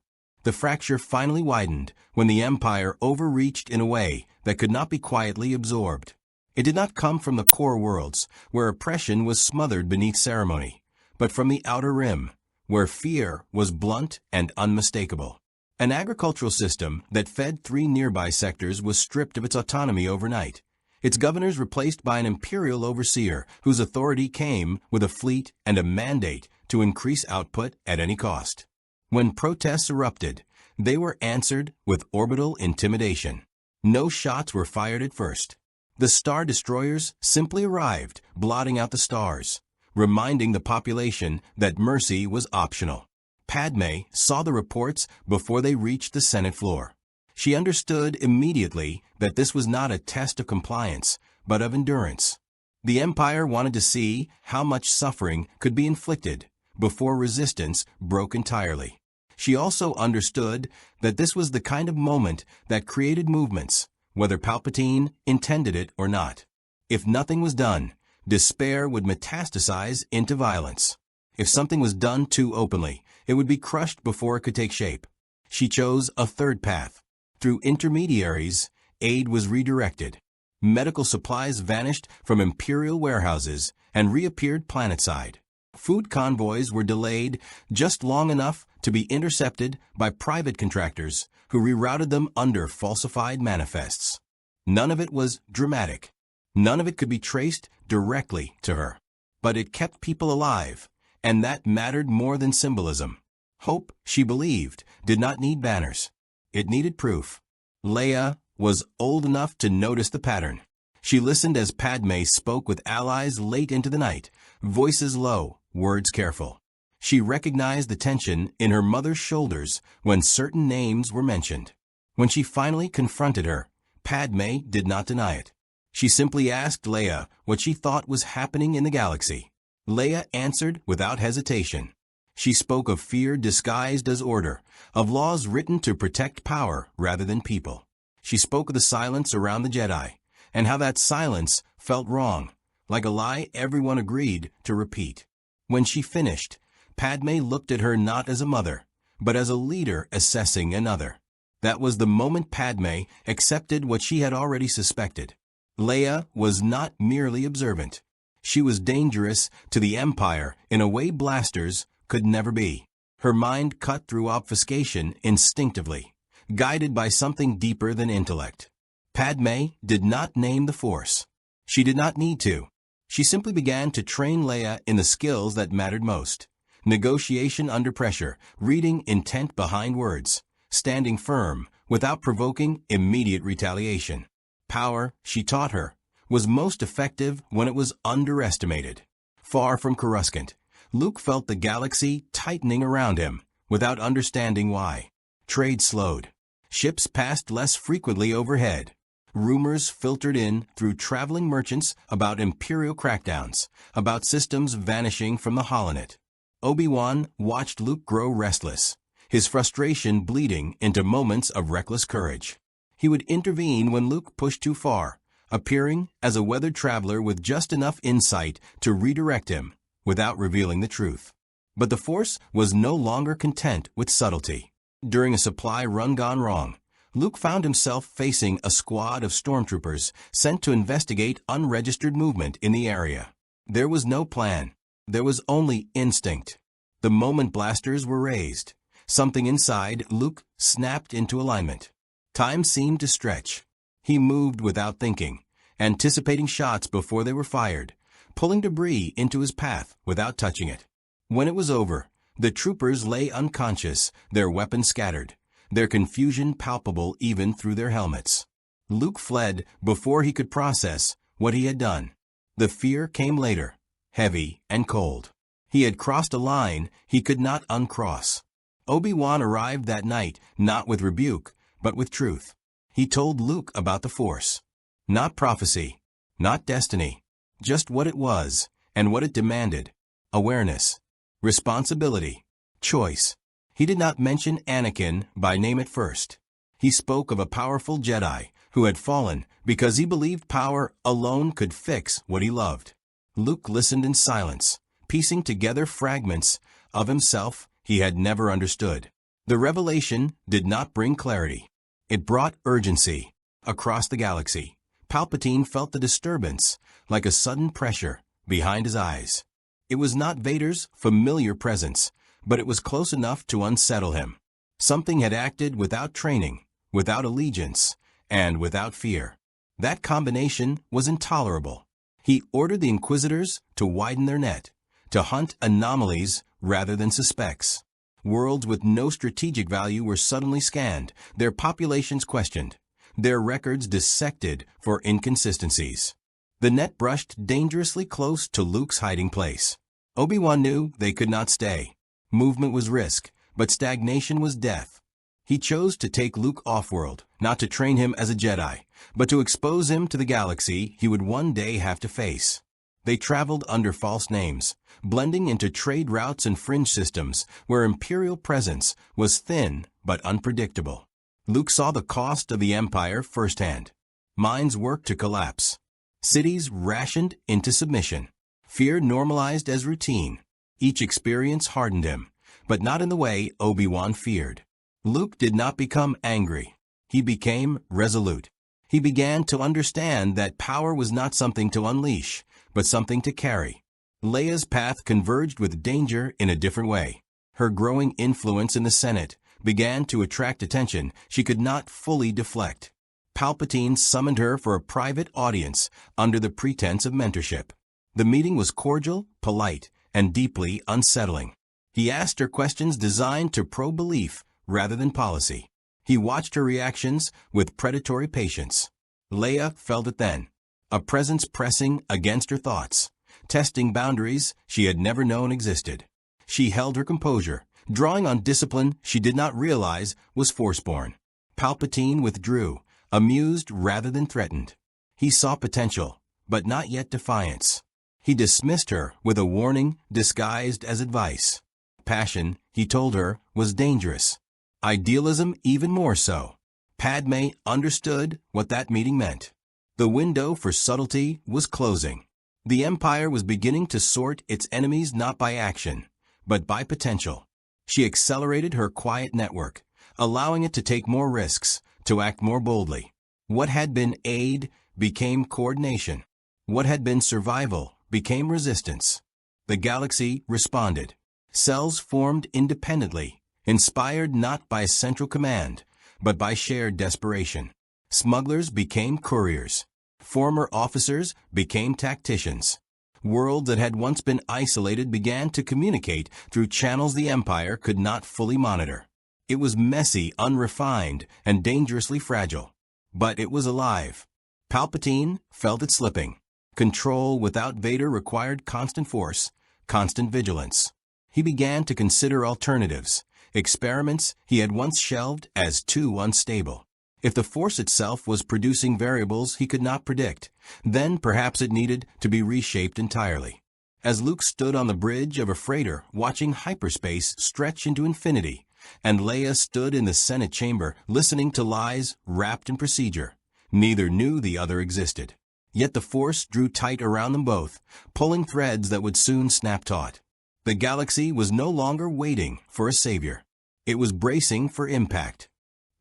The fracture finally widened when the Empire overreached in a way that could not be quietly absorbed. It did not come from the core worlds, where oppression was smothered beneath ceremony, but from the outer rim, where fear was blunt and unmistakable. An agricultural system that fed 3 nearby sectors was stripped of its autonomy overnight, its governors replaced by an imperial overseer whose authority came with a fleet and a mandate to increase output at any cost. When protests erupted, they were answered with orbital intimidation. No shots were fired at first. The Star Destroyers simply arrived, blotting out the stars, reminding the population that mercy was optional. Padme saw the reports before they reached the Senate floor. She understood immediately that this was not a test of compliance, but of endurance. The Empire wanted to see how much suffering could be inflicted before resistance broke entirely. She also understood that this was the kind of moment that created movements, whether Palpatine intended it or not. If nothing was done, despair would metastasize into violence. If something was done too openly, it would be crushed before it could take shape. She chose a third path. Through intermediaries, aid was redirected. Medical supplies vanished from imperial warehouses and reappeared planetside. Food convoys were delayed just long enough to be intercepted by private contractors who rerouted them under falsified manifests. None of it was dramatic. None of it could be traced directly to her. But it kept people alive, and that mattered more than symbolism. Hope, she believed, did not need banners. It needed proof. Leia was old enough to notice the pattern. She listened as Padme spoke with allies late into the night, voices low, words careful. She recognized the tension in her mother's shoulders when certain names were mentioned. When she finally confronted her, Padme did not deny it. She simply asked Leia what she thought was happening in the galaxy. Leia answered without hesitation. She spoke of fear disguised as order, of laws written to protect power rather than people. She spoke of the silence around the Jedi, and how that silence felt wrong, like a lie everyone agreed to repeat. When she finished, Padme looked at her not as a mother, but as a leader assessing another. That was the moment Padme accepted what she had already suspected. Leia was not merely observant. She was dangerous to the Empire in a way blasters could never be. Her mind cut through obfuscation instinctively, guided by something deeper than intellect. Padme did not name the Force. She did not need to. She simply began to train Leia in the skills that mattered most. Negotiation under pressure, reading intent behind words, standing firm without provoking immediate retaliation. Power, she taught her, was most effective when it was underestimated. Far from Coruscant, Luke felt the galaxy tightening around him without understanding why. Trade slowed. Ships passed less frequently overhead. Rumors filtered in through traveling merchants about imperial crackdowns, about systems vanishing from the holonet. Obi-Wan watched Luke grow restless, his frustration bleeding into moments of reckless courage. He would intervene when Luke pushed too far, appearing as a weathered traveler with just enough insight to redirect him without revealing the truth. But the Force was no longer content with subtlety. During a supply run gone wrong, Luke found himself facing a squad of stormtroopers sent to investigate unregistered movement in the area. There was no plan. There was only instinct. The moment blasters were raised, something inside Luke snapped into alignment. Time seemed to stretch. He moved without thinking, anticipating shots before they were fired, pulling debris into his path without touching it. When it was over, the troopers lay unconscious, their weapons scattered, their confusion palpable even through their helmets. Luke fled before he could process what he had done. The fear came later, heavy and cold. He had crossed a line he could not uncross. Obi-Wan arrived that night not with rebuke, but with truth. He told Luke about the Force. Not prophecy, not destiny, just what it was and what it demanded. Awareness, responsibility, choice. He did not mention Anakin by name at first. He spoke of a powerful Jedi who had fallen because he believed power alone could fix what he loved. Luke listened in silence, piecing together fragments of himself he had never understood. The revelation did not bring clarity. It brought urgency. Across the galaxy, Palpatine felt the disturbance, like a sudden pressure, behind his eyes. It was not Vader's familiar presence, but it was close enough to unsettle him. Something had acted without training, without allegiance, and without fear. That combination was intolerable. He ordered the Inquisitors to widen their net, to hunt anomalies rather than suspects. Worlds with no strategic value were suddenly scanned, their populations questioned, their records dissected for inconsistencies. The net brushed dangerously close to Luke's hiding place. Obi-Wan knew they could not stay. Movement was risk, but stagnation was death. He chose to take Luke off-world, not to train him as a Jedi, but to expose him to the galaxy he would one day have to face. They traveled under false names, blending into trade routes and fringe systems where Imperial presence was thin but unpredictable. Luke saw the cost of the Empire firsthand. Minds worked to collapse. Cities rationed into submission. Fear normalized as routine. Each experience hardened him, but not in the way Obi-Wan feared. Luke did not become angry. He became resolute. He began to understand that power was not something to unleash, but something to carry. Leia's path converged with danger in a different way. Her growing influence in the Senate began to attract attention she could not fully deflect. Palpatine summoned her for a private audience under the pretense of mentorship. The meeting was cordial, polite, and deeply unsettling. He asked her questions designed to probe belief rather than policy. He watched her reactions with predatory patience. Leia felt it then, a presence pressing against her thoughts, testing boundaries she had never known existed. She held her composure, drawing on discipline she did not realize was force-born. Palpatine withdrew, amused rather than threatened. He saw potential, but not yet defiance. He dismissed her with a warning disguised as advice. Passion, he told her, was dangerous. Idealism even more so. Padme understood what that meeting meant. The window for subtlety was closing. The Empire was beginning to sort its enemies not by action, but by potential. She accelerated her quiet network, allowing it to take more risks, to act more boldly. What had been aid became coordination. What had been survival became resistance. The galaxy responded. Cells formed independently, inspired not by central command, but by shared desperation. Smugglers became couriers. Former officers became tacticians. Worlds that had once been isolated began to communicate through channels the Empire could not fully monitor. It was messy, unrefined, and dangerously fragile. But it was alive. Palpatine felt it slipping. Control without Vader required constant force, constant vigilance. He began to consider alternatives, experiments he had once shelved as too unstable. If the Force itself was producing variables he could not predict, then perhaps it needed to be reshaped entirely. As Luke stood on the bridge of a freighter watching hyperspace stretch into infinity, and Leia stood in the Senate chamber listening to lies wrapped in procedure, neither knew the other existed. Yet the Force drew tight around them both, pulling threads that would soon snap taut. The galaxy was no longer waiting for a savior. It was bracing for impact.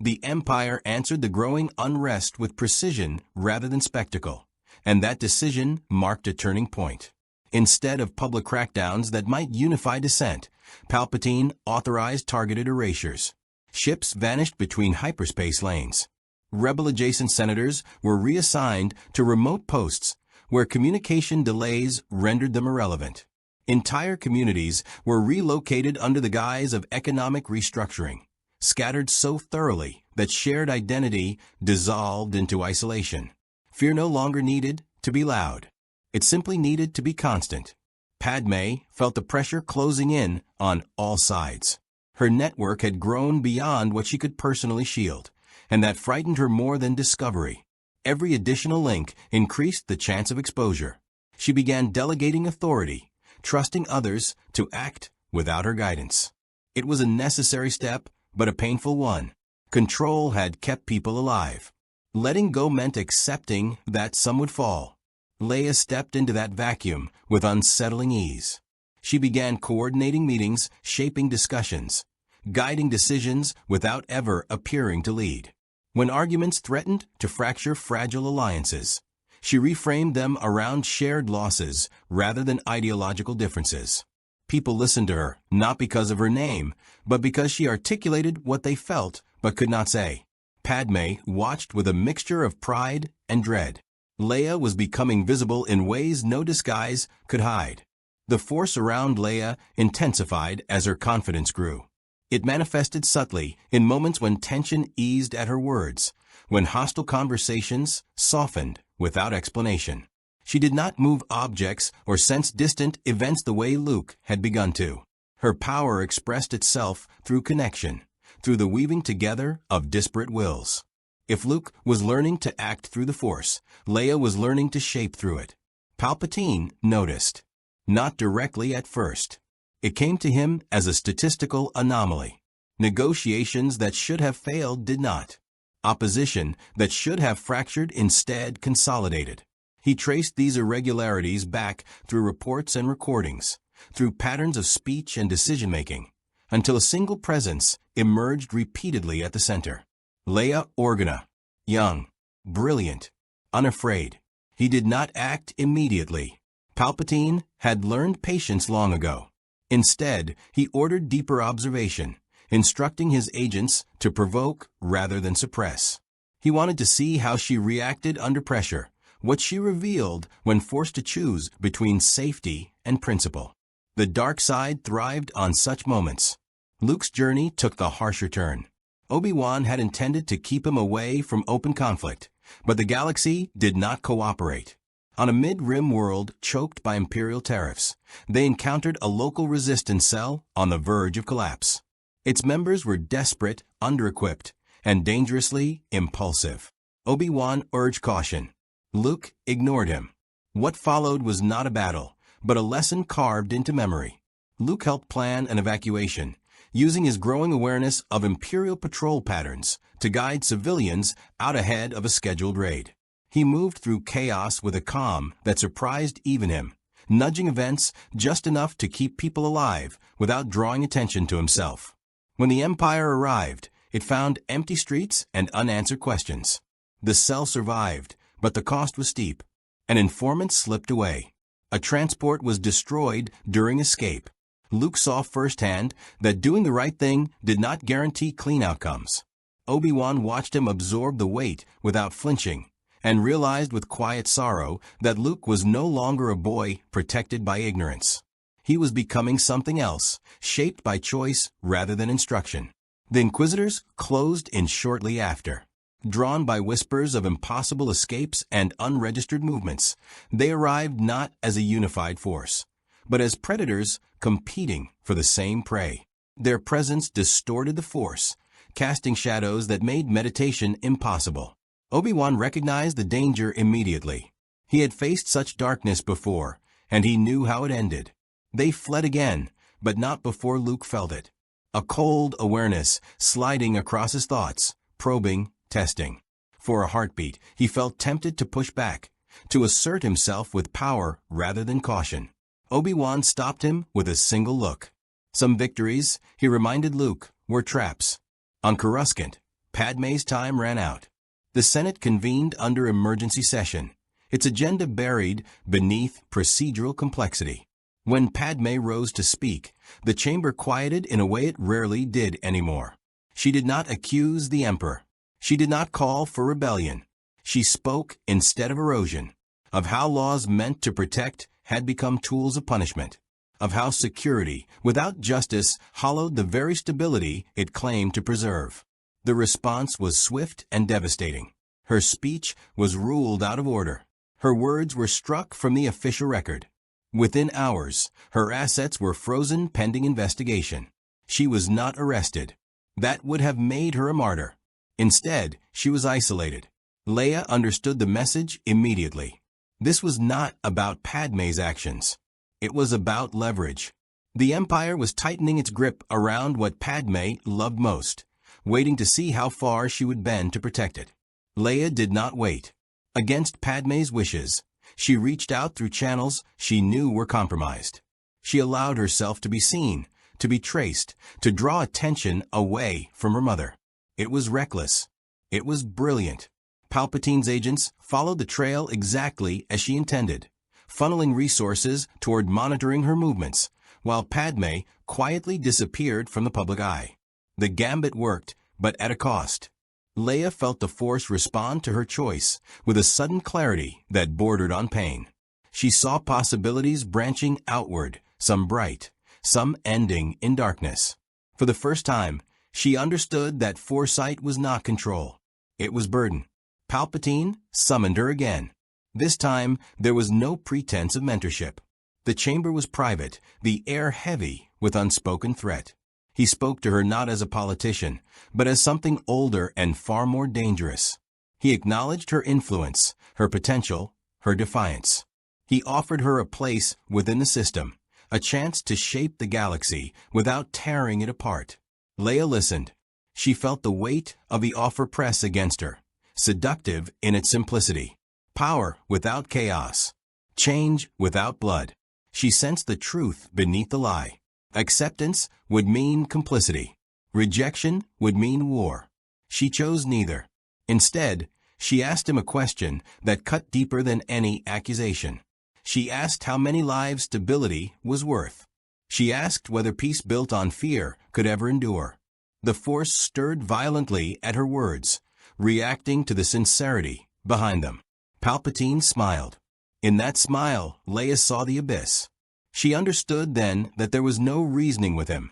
The Empire answered the growing unrest with precision rather than spectacle, and that decision marked a turning point. Instead of public crackdowns that might unify dissent, Palpatine authorized targeted erasures. Ships vanished between hyperspace lanes. Rebel-adjacent senators were reassigned to remote posts where communication delays rendered them irrelevant. Entire communities were relocated under the guise of economic restructuring, scattered so thoroughly that shared identity dissolved into isolation. Fear no longer needed to be loud. It simply needed to be constant. Padme felt the pressure closing in on all sides. Her network had grown beyond what she could personally shield, and that frightened her more than discovery. Every additional link increased the chance of exposure. She began delegating authority, trusting others to act without her guidance. It was a necessary step, but a painful one. Control had kept people alive. Letting go meant accepting that some would fall. Leia stepped into that vacuum with unsettling ease. She began coordinating meetings, shaping discussions, guiding decisions without ever appearing to lead. When arguments threatened to fracture fragile alliances, she reframed them around shared losses rather than ideological differences. People listened to her, not because of her name, but because she articulated what they felt but could not say. Padme watched with a mixture of pride and dread. Leia was becoming visible in ways no disguise could hide. The force around Leia intensified as her confidence grew. It manifested subtly in moments when tension eased at her words, when hostile conversations softened without explanation. She did not move objects or sense distant events the way Luke had begun to. Her power expressed itself through connection, through the weaving together of disparate wills. If Luke was learning to act through the Force, Leia was learning to shape through it. Palpatine noticed. Not directly at first. It came to him as a statistical anomaly. Negotiations that should have failed did not. Opposition that should have fractured instead consolidated. He traced these irregularities back through reports and recordings, through patterns of speech and decision-making, until a single presence emerged repeatedly at the center. Leia Organa. Young, brilliant, unafraid. He did not act immediately. Palpatine had learned patience long ago. Instead, he ordered deeper observation, instructing his agents to provoke rather than suppress. He wanted to see how she reacted under pressure, what she revealed when forced to choose between safety and principle. The dark side thrived on such moments. Luke's journey took the harsher turn. Obi-Wan had intended to keep him away from open conflict, but the galaxy did not cooperate. On a mid-rim world choked by Imperial tariffs, they encountered a local resistance cell on the verge of collapse. Its members were desperate, under-equipped, and dangerously impulsive. Obi-Wan urged caution. Luke ignored him. What followed was not a battle, but a lesson carved into memory. Luke helped plan an evacuation, using his growing awareness of Imperial patrol patterns to guide civilians out ahead of a scheduled raid. He moved through chaos with a calm that surprised even him, nudging events just enough to keep people alive without drawing attention to himself. When the Empire arrived, it found empty streets and unanswered questions. The cell survived, but the cost was steep. An informant slipped away. A transport was destroyed during escape. Luke saw firsthand that doing the right thing did not guarantee clean outcomes. Obi-Wan watched him absorb the weight without flinching, and realized with quiet sorrow that Luke was no longer a boy protected by ignorance. He was becoming something else, shaped by choice rather than instruction. The Inquisitors closed in shortly after. Drawn by whispers of impossible escapes and unregistered movements, they arrived not as a unified force, but as predators competing for the same prey. Their presence distorted the Force, casting shadows that made meditation impossible. Obi-Wan recognized the danger immediately. He had faced such darkness before, and he knew how it ended. They fled again, but not before Luke felt it. A cold awareness sliding across his thoughts, probing, testing. For a heartbeat, he felt tempted to push back, to assert himself with power rather than caution. Obi-Wan stopped him with a single look. Some victories, he reminded Luke, were traps. On Coruscant, Padme's time ran out. The Senate convened under emergency session, its agenda buried beneath procedural complexity. When Padme rose to speak, the chamber quieted in a way it rarely did anymore. She did not accuse the Emperor. She did not call for rebellion. She spoke instead of erosion, of how laws meant to protect had become tools of punishment, of how security, without justice, hollowed the very stability it claimed to preserve. The response was swift and devastating. Her speech was ruled out of order. Her words were struck from the official record. Within hours, her assets were frozen pending investigation. She was not arrested. That would have made her a martyr. Instead, she was isolated. Leia understood the message immediately. This was not about Padme's actions. It was about leverage. The Empire was tightening its grip around what Padme loved most, waiting to see how far she would bend to protect it. Leia did not wait. Against Padme's wishes, she reached out through channels she knew were compromised. She allowed herself to be seen, to be traced, to draw attention away from her mother. It was reckless. It was brilliant. Palpatine's agents followed the trail exactly as she intended, funneling resources toward monitoring her movements, while Padme quietly disappeared from the public eye. The gambit worked, but at a cost. Leia felt the Force respond to her choice with a sudden clarity that bordered on pain. She saw possibilities branching outward, some bright, some ending in darkness. For the first time, she understood that foresight was not control. It was burden. Palpatine summoned her again. This time, there was no pretense of mentorship. The chamber was private, the air heavy with unspoken threat. He spoke to her not as a politician, but as something older and far more dangerous. He acknowledged her influence, her potential, her defiance. He offered her a place within the system, a chance to shape the galaxy without tearing it apart. Leia listened. She felt the weight of the offer press against her, seductive in its simplicity. Power without chaos. Change without blood. She sensed the truth beneath the lie. Acceptance would mean complicity. Rejection would mean war. She chose neither. Instead, she asked him a question that cut deeper than any accusation. She asked how many lives stability was worth. She asked whether peace built on fear could ever endure. The Force stirred violently at her words, reacting to the sincerity behind them. Palpatine smiled. In that smile, Leia saw the abyss. She understood then that there was no reasoning with him,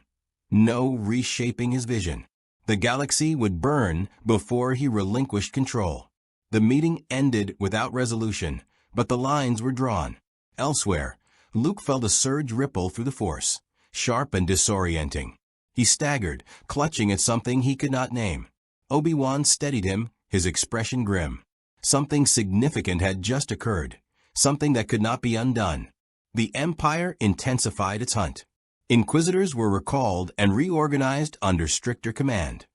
no reshaping his vision. The galaxy would burn before he relinquished control. The meeting ended without resolution, but the lines were drawn. Elsewhere, Luke felt a surge ripple through the Force, sharp and disorienting. He staggered, clutching at something he could not name. Obi-Wan steadied him, his expression grim. Something significant had just occurred, something that could not be undone. The Empire intensified its hunt. Inquisitors were recalled and reorganized under stricter command.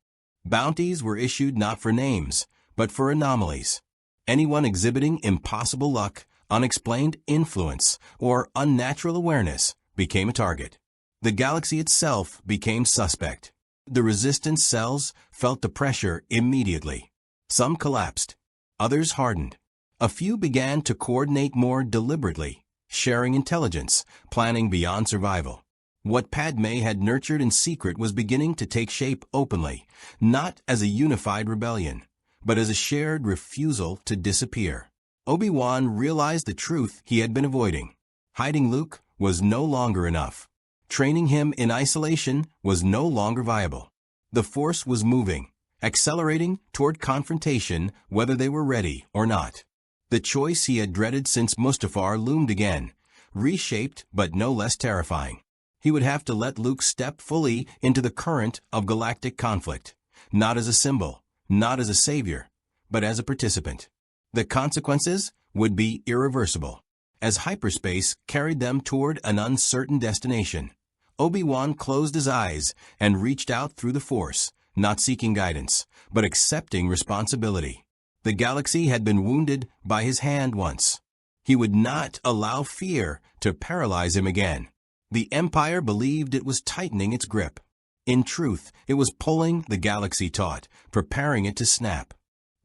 Bounties were issued not for names, but for anomalies. Anyone exhibiting impossible luck, unexplained influence, or unnatural awareness became a target. The galaxy itself became suspect. The resistance cells felt the pressure immediately. Some collapsed. Others hardened. A few began to coordinate more deliberately, sharing intelligence, planning beyond survival. What Padme had nurtured in secret was beginning to take shape openly, not as a unified rebellion, but as a shared refusal to disappear. Obi-Wan realized the truth he had been avoiding. Hiding Luke was no longer enough. Training him in isolation was no longer viable. The Force was moving, accelerating toward confrontation whether they were ready or not. The choice he had dreaded since Mustafar loomed again, reshaped but no less terrifying. He would have to let Luke step fully into the current of galactic conflict, not as a symbol, not as a savior, but as a participant. The consequences would be irreversible. As hyperspace carried them toward an uncertain destination, Obi-Wan closed his eyes and reached out through the Force, not seeking guidance, but accepting responsibility. The galaxy had been wounded by his hand once. He would not allow fear to paralyze him again. The Empire believed it was tightening its grip. In truth, it was pulling the galaxy taut, preparing it to snap.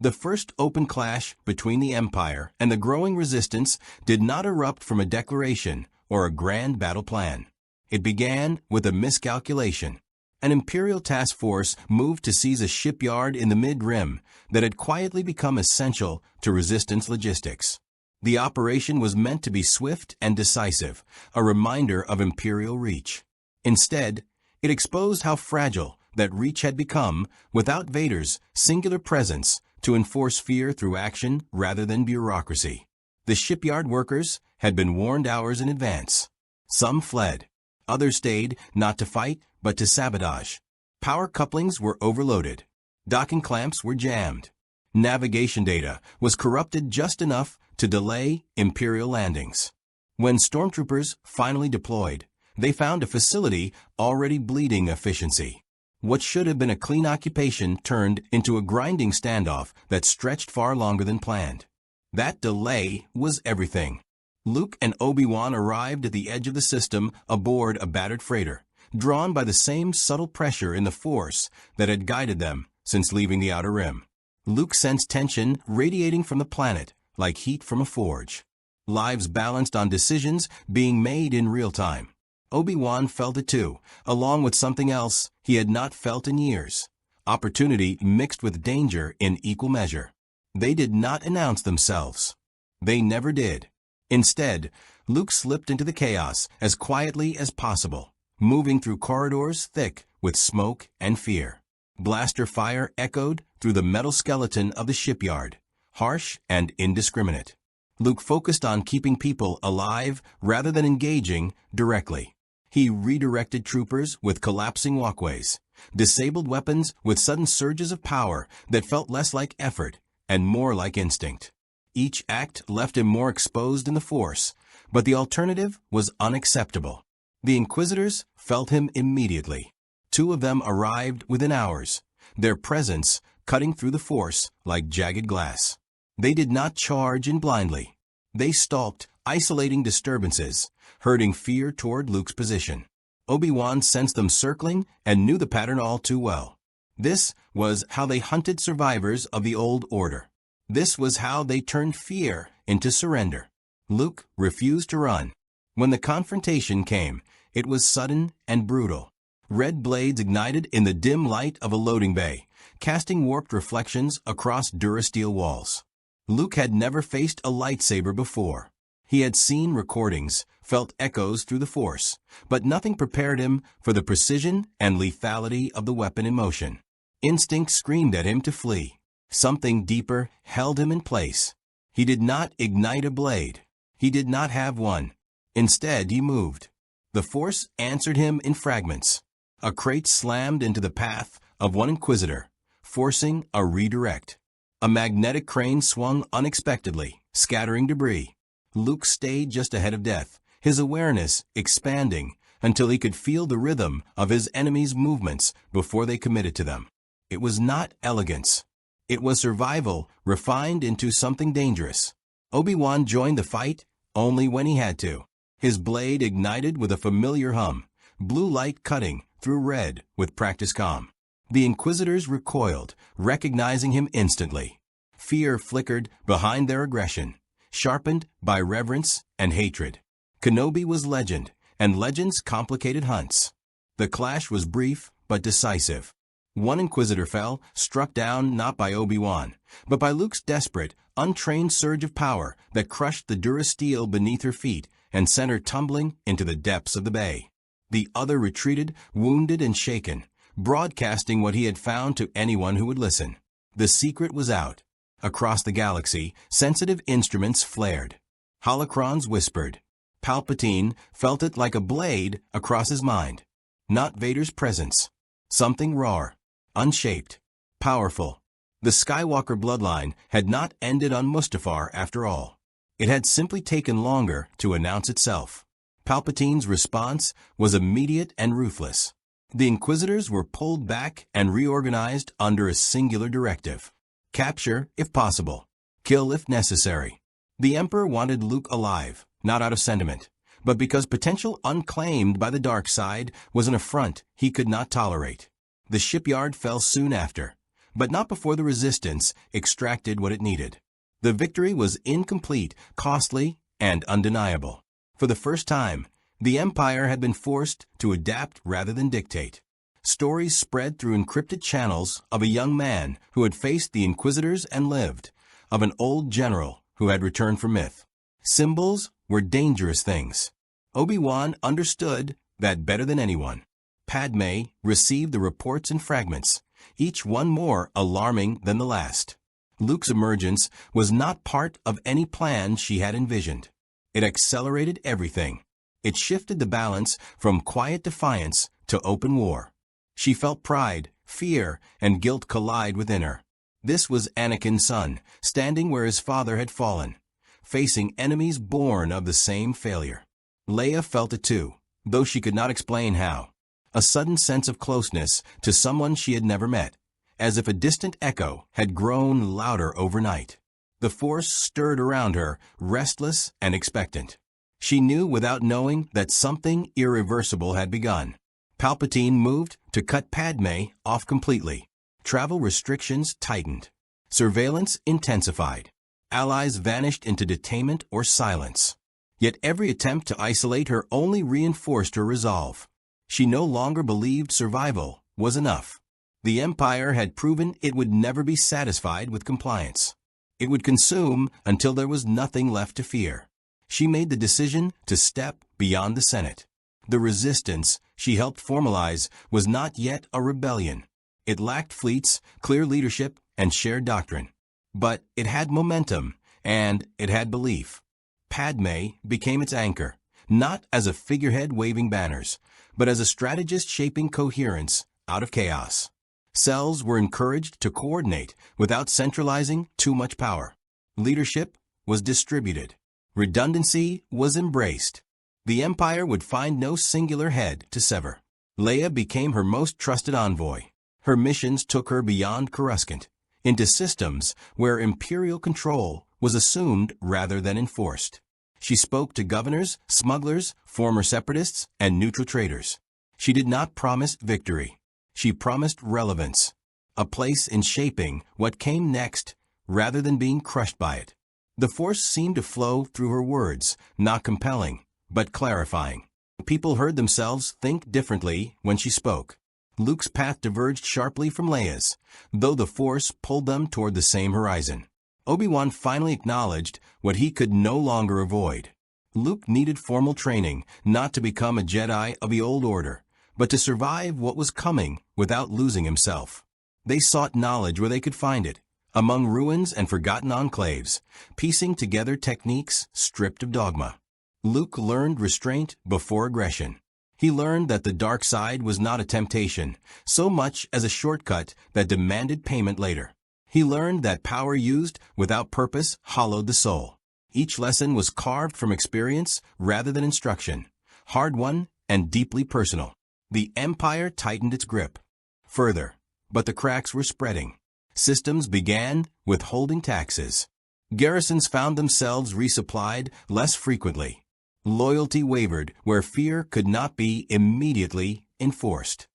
The first open clash between the Empire and the growing resistance did not erupt from a declaration or a grand battle plan. It began with a miscalculation. An Imperial task force moved to seize a shipyard in the mid-rim that had quietly become essential to Resistance logistics. The operation was meant to be swift and decisive, a reminder of Imperial reach. Instead, it exposed how fragile that reach had become without Vader's singular presence to enforce fear through action rather than bureaucracy. The shipyard workers had been warned hours in advance. Some fled. Others stayed, not to fight, but to sabotage. Power couplings were overloaded. Docking clamps were jammed. Navigation data was corrupted just enough to delay Imperial landings. When stormtroopers finally deployed, they found a facility already bleeding efficiency. What should have been a clean occupation turned into a grinding standoff that stretched far longer than planned. That delay was everything. Luke and Obi-Wan arrived at the edge of the system aboard a battered freighter, drawn by the same subtle pressure in the Force that had guided them since leaving the Outer Rim. Luke sensed tension radiating from the planet like heat from a forge. Lives balanced on decisions being made in real time. Obi-Wan felt it too, along with something else he had not felt in years. Opportunity mixed with danger in equal measure. They did not announce themselves. They never did. Instead, Luke slipped into the chaos as quietly as possible, moving through corridors thick with smoke and fear. Blaster fire echoed through the metal skeleton of the shipyard, harsh and indiscriminate. Luke focused on keeping people alive rather than engaging directly. He redirected troopers with collapsing walkways, disabled weapons with sudden surges of power that felt less like effort and more like instinct. Each act left him more exposed in the Force, but the alternative was unacceptable. The Inquisitors felt him immediately. 2 of them arrived within hours, their presence cutting through the Force like jagged glass. They did not charge in blindly. They stalked isolating disturbances, herding fear toward Luke's position. Obi-Wan sensed them circling and knew the pattern all too well. This was how they hunted survivors of the old order. This was how they turned fear into surrender. Luke refused to run. When the confrontation came, it was sudden and brutal. Red blades ignited in the dim light of a loading bay, casting warped reflections across durasteel walls. Luke had never faced a lightsaber before. He had seen recordings, felt echoes through the Force, but nothing prepared him for the precision and lethality of the weapon in motion. Instinct screamed at him to flee. Something deeper held him in place. He did not ignite a blade. He did not have one. Instead, he moved. The Force answered him in fragments. A crate slammed into the path of one Inquisitor, forcing a redirect. A magnetic crane swung unexpectedly, scattering debris. Luke stayed just ahead of death, his awareness expanding until he could feel the rhythm of his enemy's movements before they committed to them. It was not elegance. It was survival refined into something dangerous. Obi-Wan joined the fight only when he had to. His blade ignited with a familiar hum, blue light cutting through red with practiced calm. The Inquisitors recoiled, recognizing him instantly. Fear flickered behind their aggression, sharpened by reverence and hatred. Kenobi was legend, and legends complicated hunts. The clash was brief but decisive. One Inquisitor fell, struck down not by Obi-Wan, but by Luke's desperate, untrained surge of power that crushed the durasteel beneath her feet and sent her tumbling into the depths of the bay. The other retreated, wounded and shaken, broadcasting what he had found to anyone who would listen. The secret was out. Across the galaxy, sensitive instruments flared. Holocrons whispered. Palpatine felt it like a blade across his mind. Not Vader's presence. Something raw, unshaped, powerful. The Skywalker bloodline had not ended on Mustafar after all. It had simply taken longer to announce itself. Palpatine's response was immediate and ruthless. The Inquisitors were pulled back and reorganized under a singular directive. Capture, if possible. Kill, if necessary. The Emperor wanted Luke alive, not out of sentiment, but because potential unclaimed by the dark side was an affront he could not tolerate. The shipyard fell soon after, but not before the Resistance extracted what it needed. The victory was incomplete, costly, and undeniable. For the first time, the Empire had been forced to adapt rather than dictate. Stories spread through encrypted channels of a young man who had faced the Inquisitors and lived, of an old general who had returned from myth. Symbols were dangerous things. Obi-Wan understood that better than anyone. Padme received the reports in fragments, each one more alarming than the last. Luke's emergence was not part of any plan she had envisioned. It accelerated everything. It shifted the balance from quiet defiance to open war. She felt pride, fear, and guilt collide within her. This was Anakin's son, standing where his father had fallen, facing enemies born of the same failure. Leia felt it too, though she could not explain how. A sudden sense of closeness to someone she had never met, as if a distant echo had grown louder overnight. The Force stirred around her, restless and expectant. She knew without knowing that something irreversible had begun. Palpatine moved to cut Padme off completely. Travel restrictions tightened. Surveillance intensified. Allies vanished into detainment or silence. Yet every attempt to isolate her only reinforced her resolve. She no longer believed survival was enough. The Empire had proven it would never be satisfied with compliance. It would consume until there was nothing left to fear. She made the decision to step beyond the Senate. The resistance she helped formalize was not yet a rebellion. It lacked fleets, clear leadership, and shared doctrine. But it had momentum, and it had belief. Padme became its anchor, not as a figurehead waving banners, but as a strategist shaping coherence out of chaos. Cells were encouraged to coordinate without centralizing too much power. Leadership was distributed. Redundancy was embraced. The Empire would find no singular head to sever. Leia became her most trusted envoy. Her missions took her beyond Coruscant, into systems where imperial control was assumed rather than enforced. She spoke to governors, smugglers, former separatists, and neutral traders. She did not promise victory. She promised relevance, a place in shaping what came next rather than being crushed by it. The Force seemed to flow through her words, not compelling, but clarifying. People heard themselves think differently when she spoke. Luke's path diverged sharply from Leia's, though the Force pulled them toward the same horizon. Obi-Wan finally acknowledged what he could no longer avoid. Luke needed formal training, not to become a Jedi of the old order, but to survive what was coming without losing himself. They sought knowledge where they could find it, among ruins and forgotten enclaves, piecing together techniques stripped of dogma. Luke learned restraint before aggression. He learned that the dark side was not a temptation, so much as a shortcut that demanded payment later. He learned that power used without purpose hollowed the soul. Each lesson was carved from experience rather than instruction, hard-won and deeply personal. The Empire tightened its grip. Further, but the cracks were spreading. Systems began withholding taxes. Garrisons found themselves resupplied less frequently. Loyalty wavered where fear could not be immediately enforced.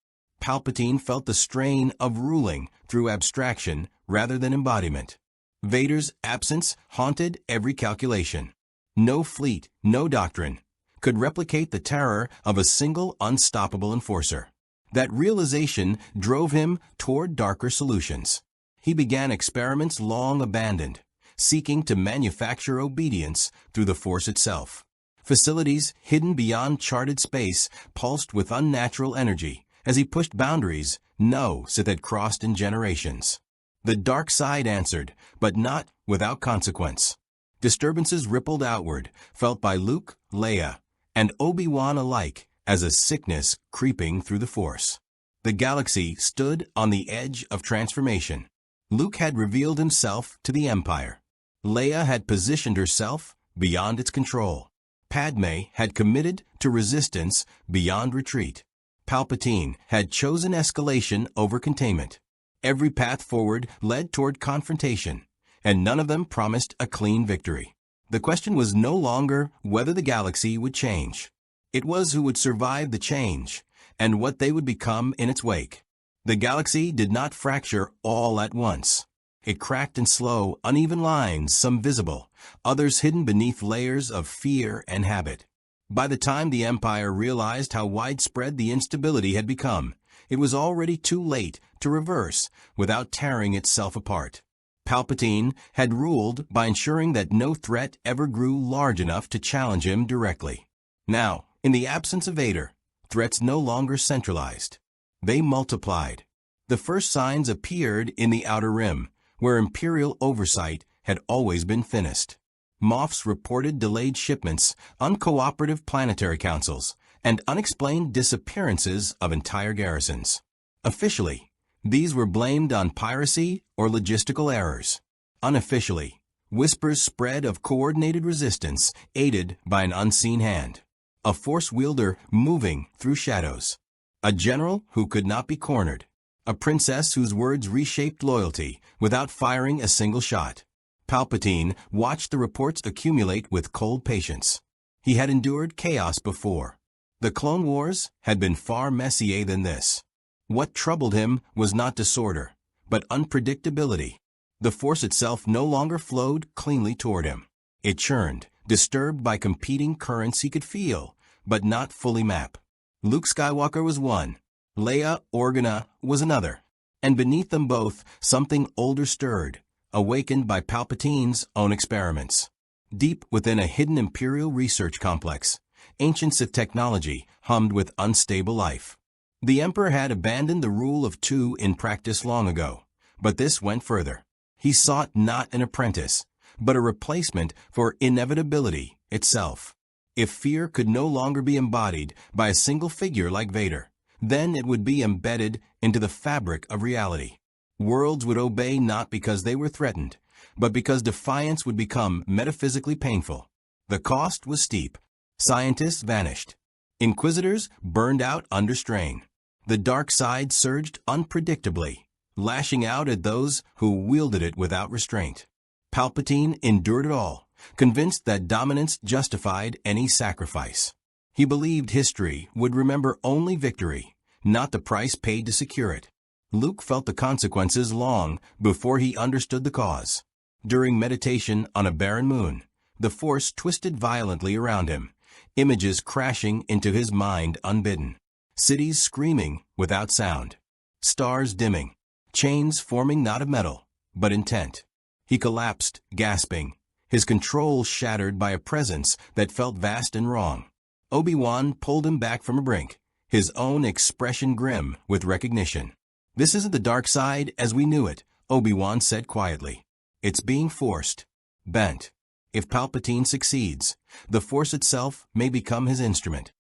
Palpatine felt the strain of ruling through abstraction rather than embodiment. Vader's absence haunted every calculation. No fleet, no doctrine, could replicate the terror of a single unstoppable enforcer. That realization drove him toward darker solutions. He began experiments long abandoned, seeking to manufacture obedience through the Force itself. Facilities hidden beyond charted space pulsed with unnatural energy as he pushed boundaries no Sith had crossed in generations. The dark side answered, but not without consequence. Disturbances rippled outward, felt by Luke, Leia, and Obi-Wan alike as a sickness creeping through the Force. The galaxy stood on the edge of transformation. Luke had revealed himself to the Empire. Leia had positioned herself beyond its control. Padme had committed to resistance beyond retreat. Palpatine had chosen escalation over containment. Every path forward led toward confrontation, and none of them promised a clean victory. The question was no longer whether the galaxy would change. It was who would survive the change, and what they would become in its wake. The galaxy did not fracture all at once. It cracked in slow, uneven lines, some visible, others hidden beneath layers of fear and habit. By the time the Empire realized how widespread the instability had become, it was already too late to reverse without tearing itself apart. Palpatine had ruled by ensuring that no threat ever grew large enough to challenge him directly. Now, in the absence of Vader, threats no longer centralized. They multiplied. The first signs appeared in the Outer Rim, where Imperial oversight had always been thinnest. Moffs reported delayed shipments, uncooperative planetary councils, and unexplained disappearances of entire garrisons. Officially, these were blamed on piracy or logistical errors. Unofficially, whispers spread of coordinated resistance aided by an unseen hand. A Force wielder moving through shadows. A general who could not be cornered. A princess whose words reshaped loyalty without firing a single shot. Palpatine watched the reports accumulate with cold patience. He had endured chaos before. The Clone Wars had been far messier than this. What troubled him was not disorder, but unpredictability. The Force itself no longer flowed cleanly toward him. It churned, disturbed by competing currents he could feel, but not fully map. Luke Skywalker was one. Leia Organa was another. And beneath them both, something older stirred, awakened by Palpatine's own experiments. Deep within a hidden Imperial research complex, ancient Sith technology hummed with unstable life. The Emperor had abandoned the rule of two in practice long ago, but this went further. He sought not an apprentice, but a replacement for inevitability itself. If fear could no longer be embodied by a single figure like Vader, then it would be embedded into the fabric of reality. Worlds would obey not because they were threatened, but because defiance would become metaphysically painful. The cost was steep. Scientists vanished. Inquisitors burned out under strain. The dark side surged unpredictably, lashing out at those who wielded it without restraint. Palpatine endured it all, convinced that dominance justified any sacrifice. He believed history would remember only victory, not the price paid to secure it. Luke felt the consequences long before he understood the cause. During meditation on a barren moon, the Force twisted violently around him, images crashing into his mind unbidden. Cities screaming without sound. Stars dimming. Chains forming not of metal, but intent. He collapsed, gasping, his control shattered by a presence that felt vast and wrong. Obi-Wan pulled him back from a brink, his own expression grim with recognition. "This isn't the dark side as we knew it," Obi-Wan said quietly. "It's being forced, bent. If Palpatine succeeds, the Force itself may become his instrument."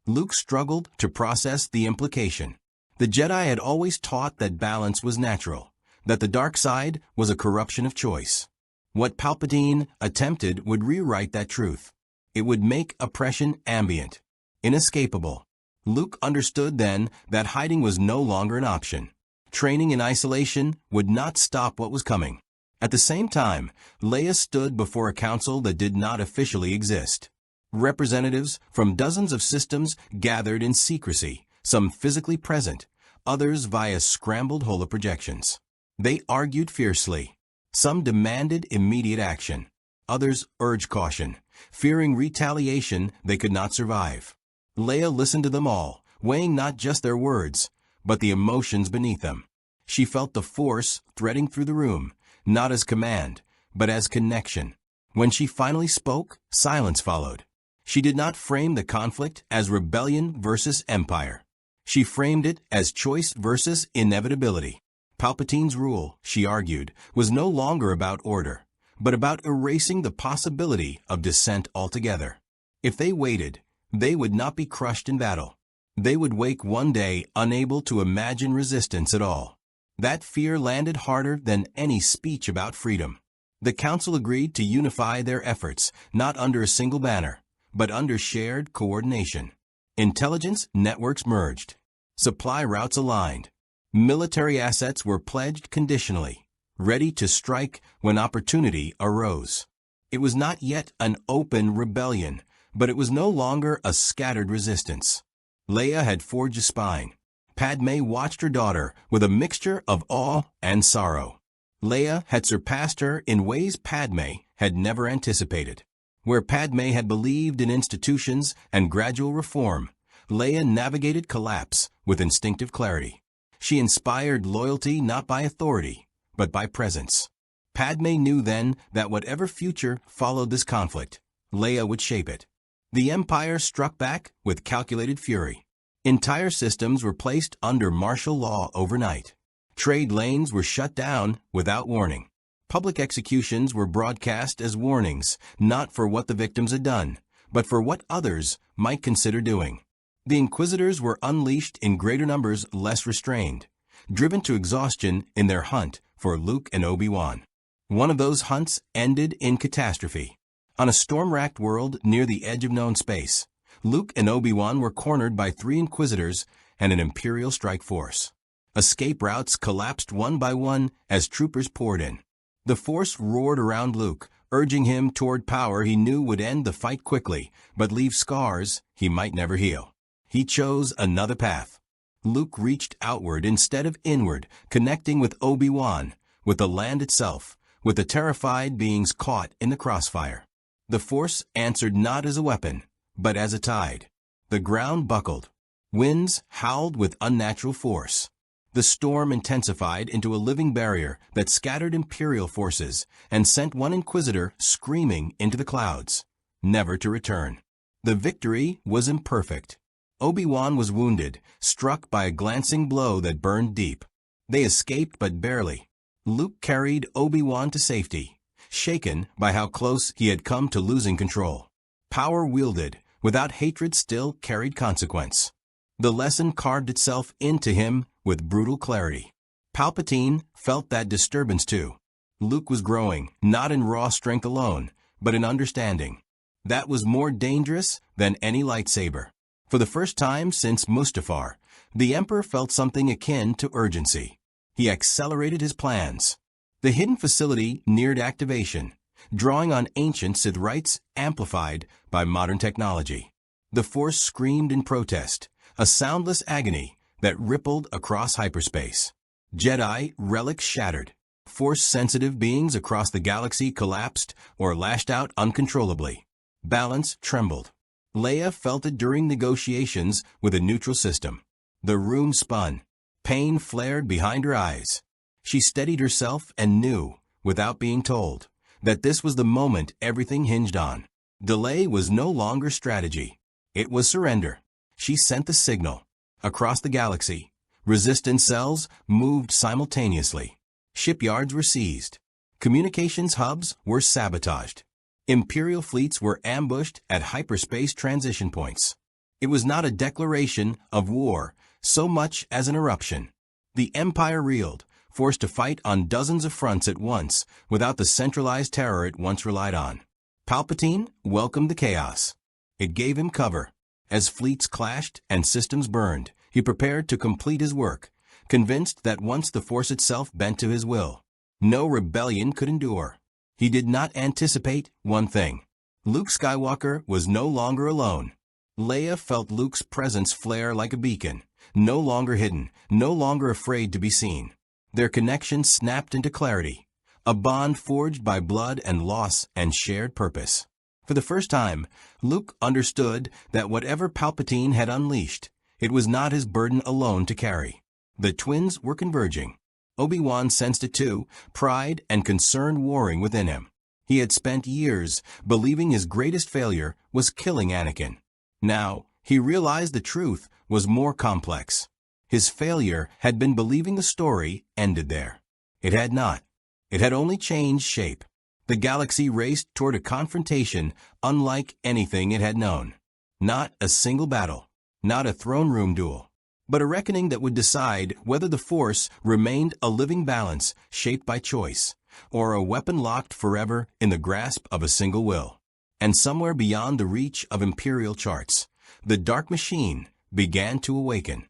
Luke struggled to process the implication. The Jedi had always taught that balance was natural, that the dark side was a corruption of choice. What Palpatine attempted would rewrite that truth. It would make oppression ambient, inescapable. Luke understood then that hiding was no longer an option. Training in isolation would not stop what was coming. At the same time, Leia stood before a council that did not officially exist. Representatives from dozens of systems gathered in secrecy, some physically present, others via scrambled holoprojections. They argued fiercely. Some demanded immediate action. Others urged caution, fearing retaliation they could not survive. Leia listened to them all, weighing not just their words, but the emotions beneath them. She felt the Force threading through the room, not as command, but as connection. When she finally spoke, silence followed. She did not frame the conflict as rebellion versus empire. She framed it as choice versus inevitability. Palpatine's rule, she argued, was no longer about order, but about erasing the possibility of dissent altogether. If they waited, they would not be crushed in battle. They would wake one day unable to imagine resistance at all. That fear landed harder than any speech about freedom. The Council agreed to unify their efforts, not under a single banner, but under shared coordination. Intelligence networks merged. Supply routes aligned. Military assets were pledged conditionally, ready to strike when opportunity arose. It was not yet an open rebellion, but it was no longer a scattered resistance. Leia had forged a spine. Padme watched her daughter with a mixture of awe and sorrow. Leia had surpassed her in ways Padme had never anticipated. Where Padme had believed in institutions and gradual reform, Leia navigated collapse with instinctive clarity. She inspired loyalty not by authority, but by presence. Padme knew then that whatever future followed this conflict, Leia would shape it. The Empire struck back with calculated fury. Entire systems were placed under martial law overnight. Trade lanes were shut down without warning. Public executions were broadcast as warnings, not for what the victims had done, but for what others might consider doing. The Inquisitors were unleashed in greater numbers, less restrained, driven to exhaustion in their hunt for Luke and Obi-Wan. One of those hunts ended in catastrophe. On a storm-racked world near the edge of known space, Luke and Obi-Wan were cornered by 3 Inquisitors and an Imperial strike force. Escape routes collapsed one by one as troopers poured in. The Force roared around Luke, urging him toward power he knew would end the fight quickly, but leave scars he might never heal. He chose another path. Luke reached outward instead of inward, connecting with Obi-Wan, with the land itself, with the terrified beings caught in the crossfire. The Force answered not as a weapon, but as a tide. The ground buckled. Winds howled with unnatural force. The storm intensified into a living barrier that scattered Imperial forces and sent one Inquisitor screaming into the clouds, never to return. The victory was imperfect. Obi-Wan was wounded, struck by a glancing blow that burned deep. They escaped but barely. Luke carried Obi-Wan to safety, shaken by how close he had come to losing control. Power wielded, without hatred still carried consequence. The lesson carved itself into him with brutal clarity. Palpatine felt that disturbance too. Luke was growing, not in raw strength alone, but in understanding. That was more dangerous than any lightsaber. For the first time since Mustafar, the Emperor felt something akin to urgency. He accelerated his plans. The hidden facility neared activation, drawing on ancient Sith rites amplified by modern technology. The Force screamed in protest, a soundless agony that rippled across hyperspace. Jedi relics shattered. Force-sensitive beings across the galaxy collapsed or lashed out uncontrollably. Balance trembled. Leia felt it during negotiations with a neutral system. The room spun. Pain flared behind her eyes. She steadied herself and knew, without being told, that this was the moment everything hinged on. Delay was no longer strategy. It was surrender. She sent the signal. Across the galaxy, resistance cells moved simultaneously. Shipyards were seized. Communications hubs were sabotaged. Imperial fleets were ambushed at hyperspace transition points. It was not a declaration of war so much as an eruption. The Empire reeled, forced to fight on dozens of fronts at once without the centralized terror it once relied on. Palpatine welcomed the chaos. It gave him cover. As fleets clashed and systems burned, he prepared to complete his work, convinced that once the Force itself bent to his will, no rebellion could endure. He did not anticipate one thing. Luke Skywalker was no longer alone. Leia felt Luke's presence flare like a beacon, no longer hidden, no longer afraid to be seen. Their connection snapped into clarity, a bond forged by blood and loss and shared purpose. For the first time, Luke understood that whatever Palpatine had unleashed, it was not his burden alone to carry. The twins were converging. Obi-Wan sensed it too, pride and concern warring within him. He had spent years believing his greatest failure was killing Anakin. Now, he realized the truth was more complex. His failure had been believing the story ended there. It had not. It had only changed shape. The galaxy raced toward a confrontation unlike anything it had known. Not a single battle, not a throne room duel, but a reckoning that would decide whether the Force remained a living balance shaped by choice, or a weapon locked forever in the grasp of a single will. And somewhere beyond the reach of Imperial charts, the dark machine began to awaken.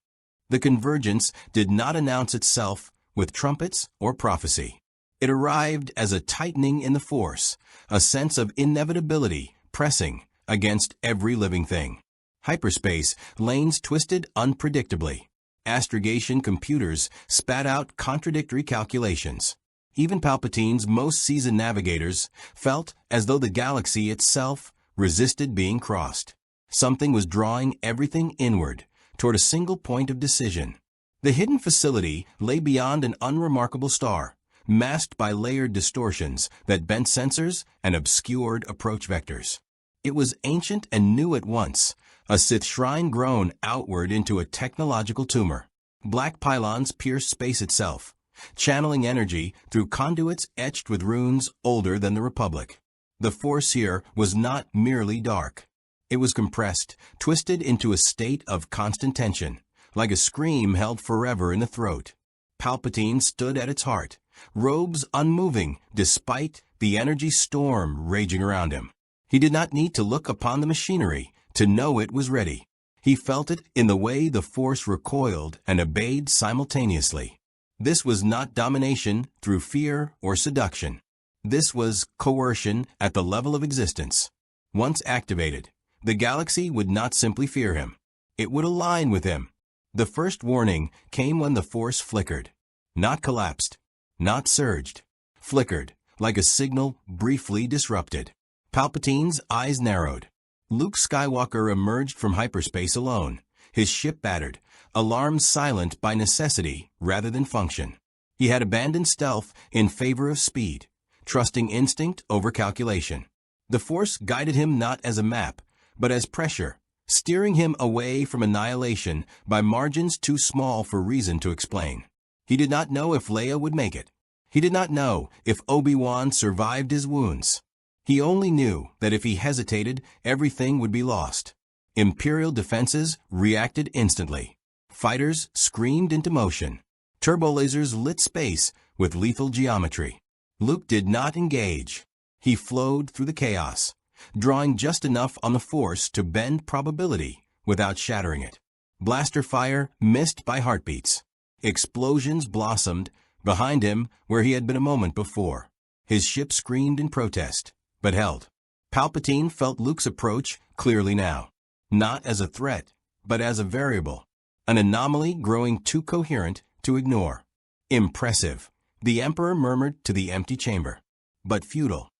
The convergence did not announce itself with trumpets or prophecy. It arrived as a tightening in the Force, a sense of inevitability pressing against every living thing. Hyperspace lanes twisted unpredictably. Astrogation computers spat out contradictory calculations. Even Palpatine's most seasoned navigators felt as though the galaxy itself resisted being crossed. Something was drawing everything inward, toward a single point of decision. The hidden facility lay beyond an unremarkable star, masked by layered distortions that bent sensors and obscured approach vectors. It was ancient and new at once, a Sith shrine grown outward into a technological tumor. Black pylons pierced space itself, channeling energy through conduits etched with runes older than the Republic. The Force here was not merely dark. It was compressed, twisted into a state of constant tension, like a scream held forever in the throat. Palpatine stood at its heart, robes unmoving despite the energy storm raging around him. He did not need to look upon the machinery to know it was ready. He felt it in the way the Force recoiled and obeyed simultaneously. This was not domination through fear or seduction. This was coercion at the level of existence. Once activated, the galaxy would not simply fear him. It would align with him. The first warning came when the Force flickered. Not collapsed, not surged. Flickered, like a signal briefly disrupted. Palpatine's eyes narrowed. Luke Skywalker emerged from hyperspace alone, his ship battered, alarms silent by necessity rather than function. He had abandoned stealth in favor of speed, trusting instinct over calculation. The Force guided him not as a map, but as pressure, steering him away from annihilation by margins too small for reason to explain. He did not know if Leia would make it. He did not know if Obi-Wan survived his wounds. He only knew that if he hesitated, everything would be lost. Imperial defenses reacted instantly. Fighters screamed into motion. Turbolasers lit space with lethal geometry. Luke did not engage. He flowed through the chaos, drawing just enough on the Force to bend probability without shattering it. Blaster fire missed by heartbeats. Explosions blossomed behind him where he had been a moment before. His ship screamed in protest, but held. Palpatine felt Luke's approach clearly now. Not as a threat, but as a variable. An anomaly growing too coherent to ignore. Impressive, the Emperor murmured to the empty chamber. But futile.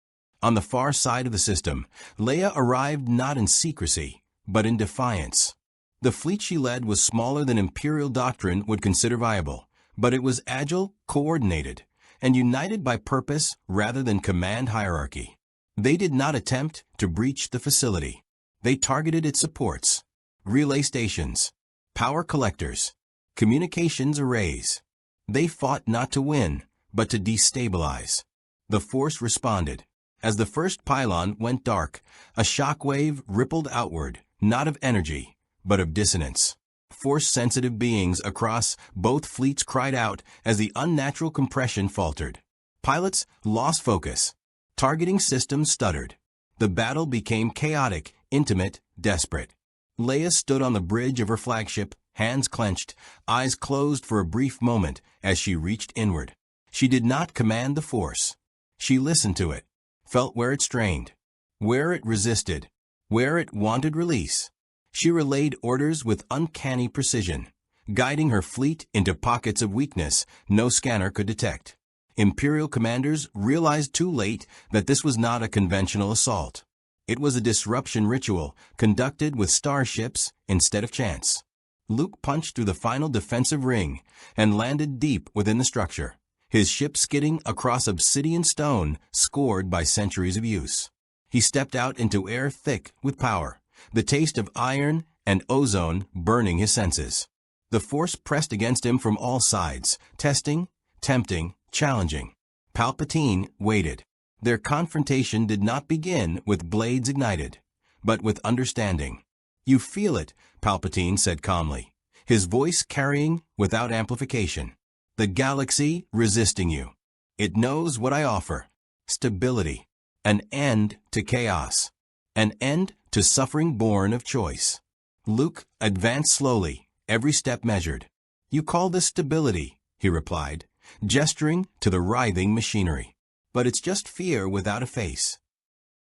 On the far side of the system, Leia arrived not in secrecy, but in defiance. The fleet she led was smaller than Imperial doctrine would consider viable, but it was agile, coordinated, and united by purpose rather than command hierarchy. They did not attempt to breach the facility. They targeted its supports, relay stations, power collectors, communications arrays. They fought not to win, but to destabilize. The Force responded. As the first pylon went dark, a shockwave rippled outward, not of energy, but of dissonance. Force-sensitive beings across both fleets cried out as the unnatural compression faltered. Pilots lost focus. Targeting systems stuttered. The battle became chaotic, intimate, desperate. Leia stood on the bridge of her flagship, hands clenched, eyes closed for a brief moment as she reached inward. She did not command the Force. She listened to it, felt where it strained, where it resisted, where it wanted release. She relayed orders with uncanny precision, guiding her fleet into pockets of weakness no scanner could detect. Imperial commanders realized too late that this was not a conventional assault. It was a disruption ritual conducted with starships instead of chance. Luke punched through the final defensive ring and landed deep within the structure, his ship skidding across obsidian stone scored by centuries of use. He stepped out into air thick with power, the taste of iron and ozone burning his senses. The Force pressed against him from all sides, testing, tempting, challenging. Palpatine waited. Their confrontation did not begin with blades ignited, but with understanding. "You feel it," Palpatine said calmly, his voice carrying without amplification. "The galaxy resisting you. It knows what I offer. Stability. An end to chaos. An end to suffering born of choice." Luke advanced slowly, every step measured. "You call this stability," he replied, gesturing to the writhing machinery. "But it's just fear without a face."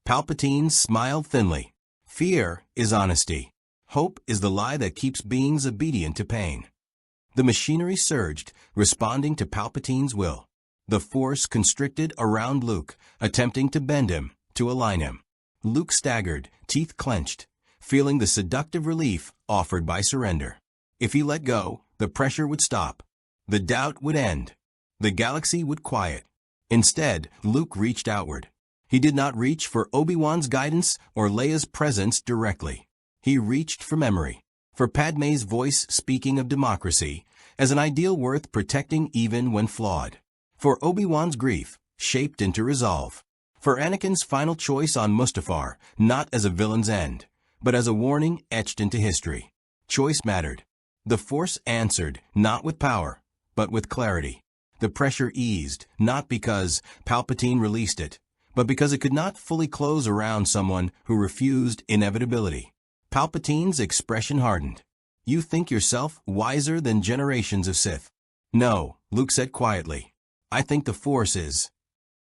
Palpatine smiled thinly. "Fear is honesty. Hope is the lie that keeps beings obedient to pain." The machinery surged, responding to Palpatine's will. The Force constricted around Luke, attempting to bend him, to align him. Luke staggered, teeth clenched, feeling the seductive relief offered by surrender. If he let go, the pressure would stop. The doubt would end. The galaxy would quiet. Instead, Luke reached outward. He did not reach for Obi-Wan's guidance or Leia's presence directly. He reached for memory, for Padme's voice speaking of democracy as an ideal worth protecting even when flawed, for Obi-Wan's grief shaped into resolve, for Anakin's final choice on Mustafar not as a villain's end, but as a warning etched into history. Choice mattered. The Force answered, not with power, but with clarity. The pressure eased, not because Palpatine released it, but because it could not fully close around someone who refused inevitability. Palpatine's expression hardened. "You think yourself wiser than generations of Sith." "No," Luke said quietly. "I think the Force is."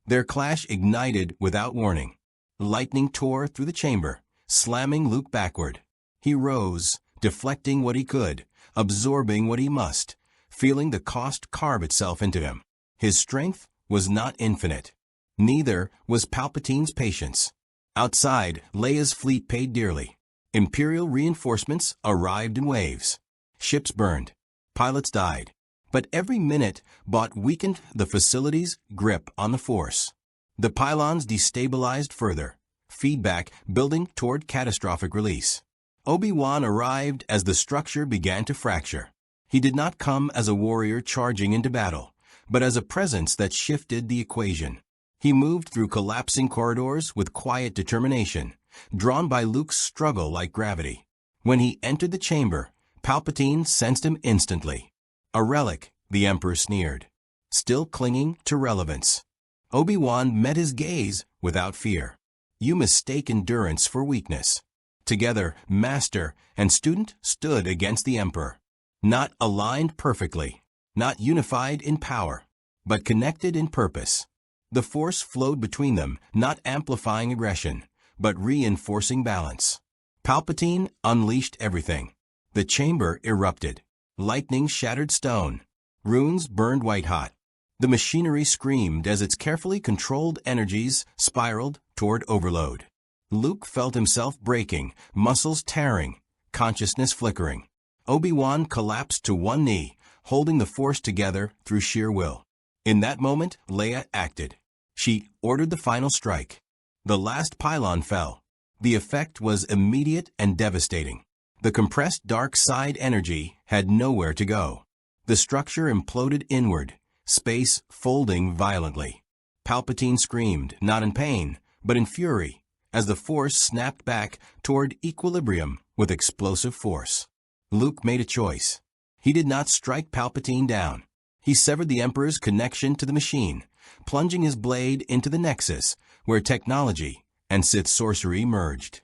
Their clash ignited without warning. Lightning tore through the chamber, slamming Luke backward. He rose, deflecting what he could, absorbing what he must, feeling the cost carve itself into him. His strength was not infinite. Neither was Palpatine's patience. Outside, Leia's fleet paid dearly. Imperial reinforcements arrived in waves. Ships burned. Pilots died. But every minute weakened the facility's grip on the Force. The pylons destabilized further, feedback building toward catastrophic release. Obi-Wan arrived as the structure began to fracture. He did not come as a warrior charging into battle, but as a presence that shifted the equation. He moved through collapsing corridors with quiet determination, drawn by Luke's struggle like gravity. When he entered the chamber, Palpatine sensed him instantly. A relic, the Emperor sneered, still clinging to relevance. Obi-Wan met his gaze without fear. "You mistake endurance for weakness." Together, master and student stood against the Emperor. Not aligned perfectly, not unified in power, but connected in purpose. The Force flowed between them, not amplifying aggression, but reinforcing balance. Palpatine unleashed everything. The chamber erupted. Lightning shattered stone. Runes burned white-hot. The machinery screamed as its carefully controlled energies spiraled toward overload. Luke felt himself breaking, muscles tearing, consciousness flickering. Obi-Wan collapsed to one knee, holding the Force together through sheer will. In that moment, Leia acted. She ordered the final strike. The last pylon fell. The effect was immediate and devastating. The compressed dark side energy had nowhere to go. The structure imploded inward, space folding violently. Palpatine screamed, not in pain, but in fury, as the Force snapped back toward equilibrium with explosive force. Luke made a choice. He did not strike Palpatine down. He severed the Emperor's connection to the machine, plunging his blade into the Nexus, where technology and Sith sorcery merged.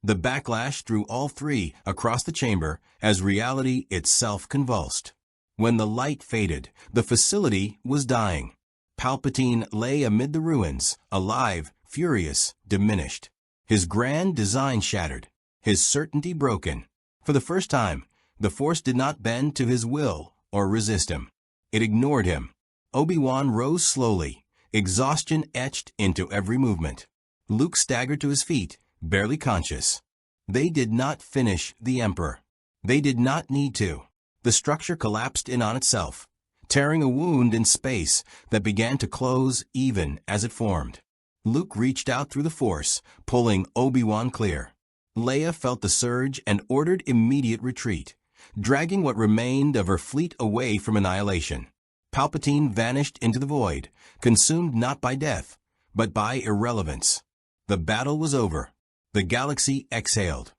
The backlash threw all three across the chamber as reality itself convulsed. When the light faded, the facility was dying. Palpatine lay amid the ruins, alive, furious, diminished. His grand design shattered, his certainty broken. For the first time, the Force did not bend to his will or resist him. It ignored him. Obi-Wan rose slowly, exhaustion etched into every movement. Luke staggered to his feet, barely conscious. They did not finish the Emperor. They did not need to. The structure collapsed in on itself, tearing a wound in space that began to close even as it formed. Luke reached out through the Force, pulling Obi-Wan clear. Leia felt the surge and ordered immediate retreat, dragging what remained of her fleet away from annihilation. Palpatine vanished into the void, consumed not by death, but by irrelevance. The battle was over. The galaxy exhaled.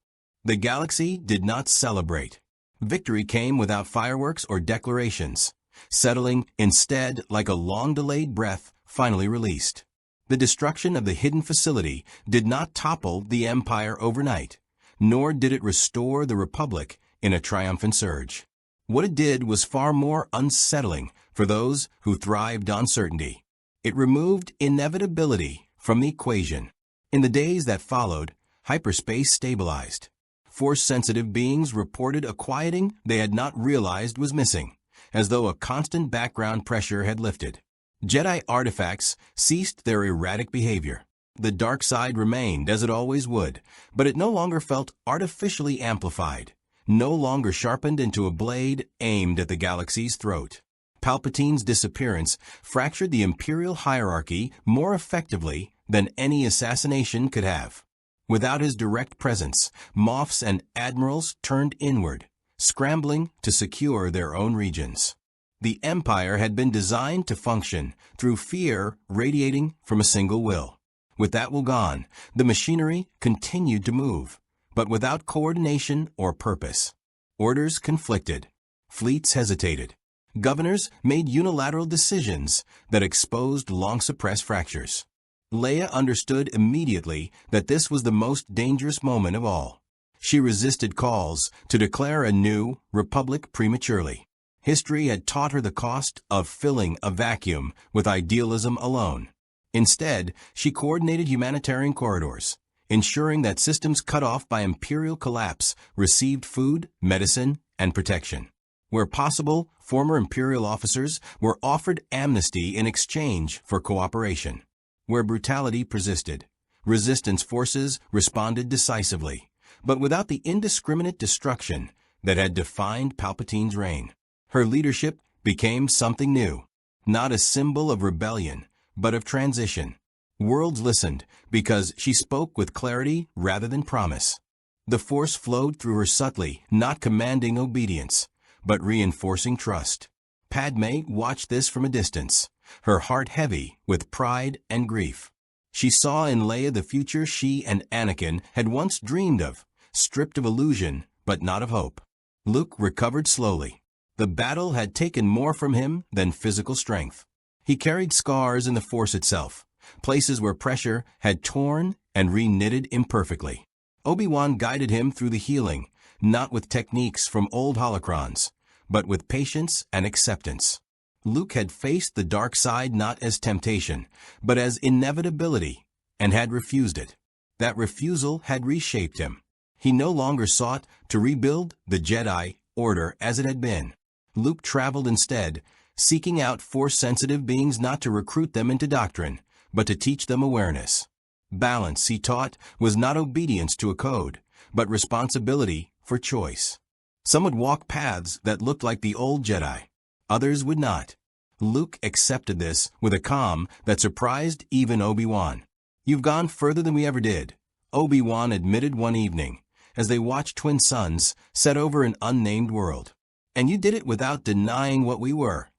The galaxy did not celebrate. Victory came without fireworks or declarations, settling instead like a long-delayed breath finally released. The destruction of the hidden facility did not topple the Empire overnight, nor did it restore the Republic in a triumphant surge. What it did was far more unsettling for those who thrived on certainty. It removed inevitability from the equation. In the days that followed, hyperspace stabilized. Force-sensitive beings reported a quieting they had not realized was missing, as though a constant background pressure had lifted. Jedi artifacts ceased their erratic behavior. The dark side remained as it always would, but it no longer felt artificially amplified, no longer sharpened into a blade aimed at the galaxy's throat. Palpatine's disappearance fractured the Imperial hierarchy more effectively than any assassination could have. Without his direct presence, Moffs and admirals turned inward, scrambling to secure their own regions. The Empire had been designed to function through fear radiating from a single will. With that will gone, the machinery continued to move, but without coordination or purpose. Orders conflicted. Fleets hesitated. Governors made unilateral decisions that exposed long-suppressed fractures. Leia understood immediately that this was the most dangerous moment of all. She resisted calls to declare a new republic prematurely. History had taught her the cost of filling a vacuum with idealism alone. Instead, she coordinated humanitarian corridors, ensuring that systems cut off by imperial collapse received food, medicine, and protection. Where possible, former imperial officers were offered amnesty in exchange for cooperation. Where brutality persisted, resistance forces responded decisively, but without the indiscriminate destruction that had defined Palpatine's reign. Her leadership became something new, not a symbol of rebellion, but of transition. Worlds listened because she spoke with clarity rather than promise. The Force flowed through her subtly, not commanding obedience, but reinforcing trust. Padme watched this from a distance, her heart heavy with pride and grief. She saw in Leia the future she and Anakin had once dreamed of, stripped of illusion but not of hope. Luke recovered slowly. The battle had taken more from him than physical strength. He carried scars in the Force itself, places where pressure had torn and reknitted imperfectly. Obi-Wan guided him through the healing, not with techniques from old holocrons, but with patience and acceptance. Luke had faced the dark side not as temptation, but as inevitability, and had refused it. That refusal had reshaped him. He no longer sought to rebuild the Jedi Order as it had been. Luke traveled instead, seeking out Force-sensitive beings not to recruit them into doctrine, but to teach them awareness. Balance, he taught, was not obedience to a code, but responsibility for choice. Some would walk paths that looked like the old Jedi. Others would not. Luke accepted this with a calm that surprised even Obi-Wan. "You've gone further than we ever did," Obi-Wan admitted one evening, as they watched twin suns set over an unnamed world. "And you did it without denying what we were."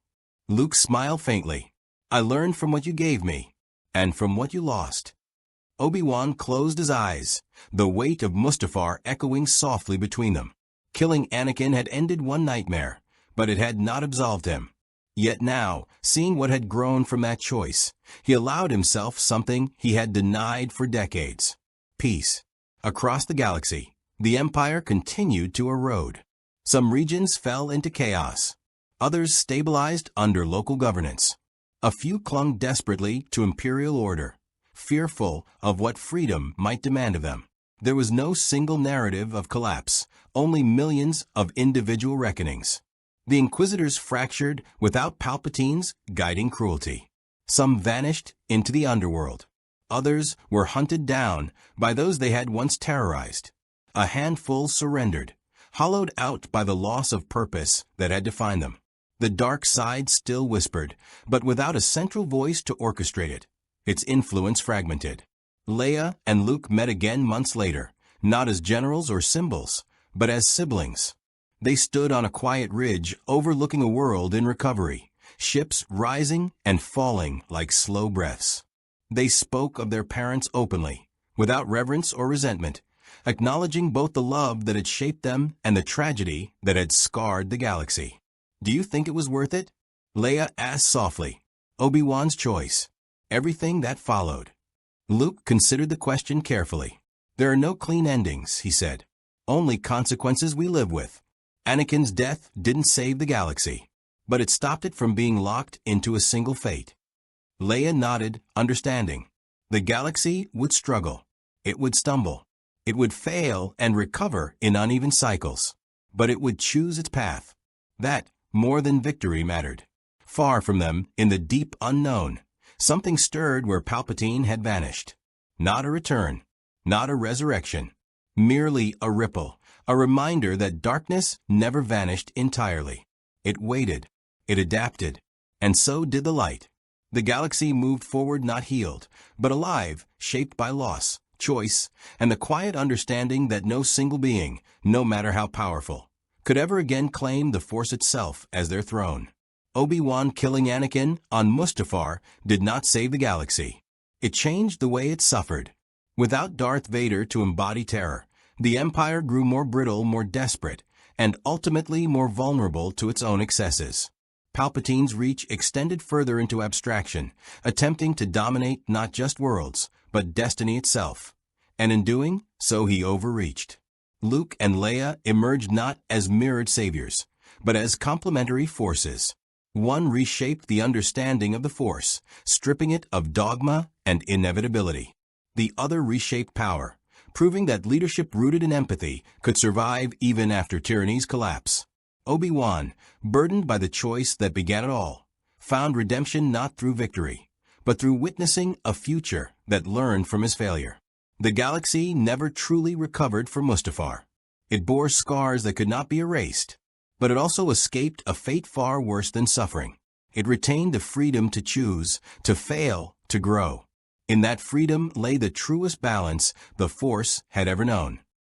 Luke smiled faintly. "I learned from what you gave me, and from what you lost." Obi-Wan closed his eyes, the weight of Mustafar echoing softly between them. Killing Anakin had ended one nightmare, but it had not absolved him. Yet now, seeing what had grown from that choice, he allowed himself something he had denied for decades: peace. Across the galaxy, the Empire continued to erode. Some regions fell into chaos. Others stabilized under local governance. A few clung desperately to imperial order, fearful of what freedom might demand of them. There was no single narrative of collapse, only millions of individual reckonings. The Inquisitors fractured without Palpatine's guiding cruelty. Some vanished into the underworld. Others were hunted down by those they had once terrorized. A handful surrendered, hollowed out by the loss of purpose that had defined them. The dark side still whispered, but without a central voice to orchestrate it. Its influence fragmented. Leia and Luke met again months later, not as generals or symbols, but as siblings. They stood on a quiet ridge overlooking a world in recovery, ships rising and falling like slow breaths. They spoke of their parents openly, without reverence or resentment, acknowledging both the love that had shaped them and the tragedy that had scarred the galaxy. "Do you think it was worth it?" Leia asked softly. Obi-Wan's choice. Everything that followed. Luke considered the question carefully. "There are no clean endings," he said. "Only consequences we live with. Anakin's death didn't save the galaxy, but it stopped it from being locked into a single fate." Leia nodded, understanding. The galaxy would struggle. It would stumble. It would fail and recover in uneven cycles. But it would choose its path. That, more than victory, mattered. Far from them, in the deep unknown, something stirred where Palpatine had vanished. Not a return, not a resurrection, merely a ripple, a reminder that darkness never vanished entirely. It waited, it adapted, and so did the light. The galaxy moved forward not healed, but alive, shaped by loss, choice, and the quiet understanding that no single being, no matter how powerful, could ever again claim the Force itself as their throne. Obi-Wan killing Anakin on Mustafar did not save the galaxy. It changed the way it suffered. Without Darth Vader to embody terror, the Empire grew more brittle, more desperate, and ultimately more vulnerable to its own excesses. Palpatine's reach extended further into abstraction, attempting to dominate not just worlds, but destiny itself. And in doing so, he overreached. Luke and Leia emerged not as mirrored saviors, but as complementary forces. One reshaped the understanding of the Force, stripping it of dogma and inevitability. The other reshaped power, proving that leadership rooted in empathy could survive even after tyranny's collapse. Obi-Wan, burdened by the choice that began it all, found redemption not through victory, but through witnessing a future that learned from his failure. The galaxy never truly recovered from Mustafar. It bore scars that could not be erased, but it also escaped a fate far worse than suffering. It retained the freedom to choose, to fail, to grow. In that freedom lay the truest balance the Force had ever known.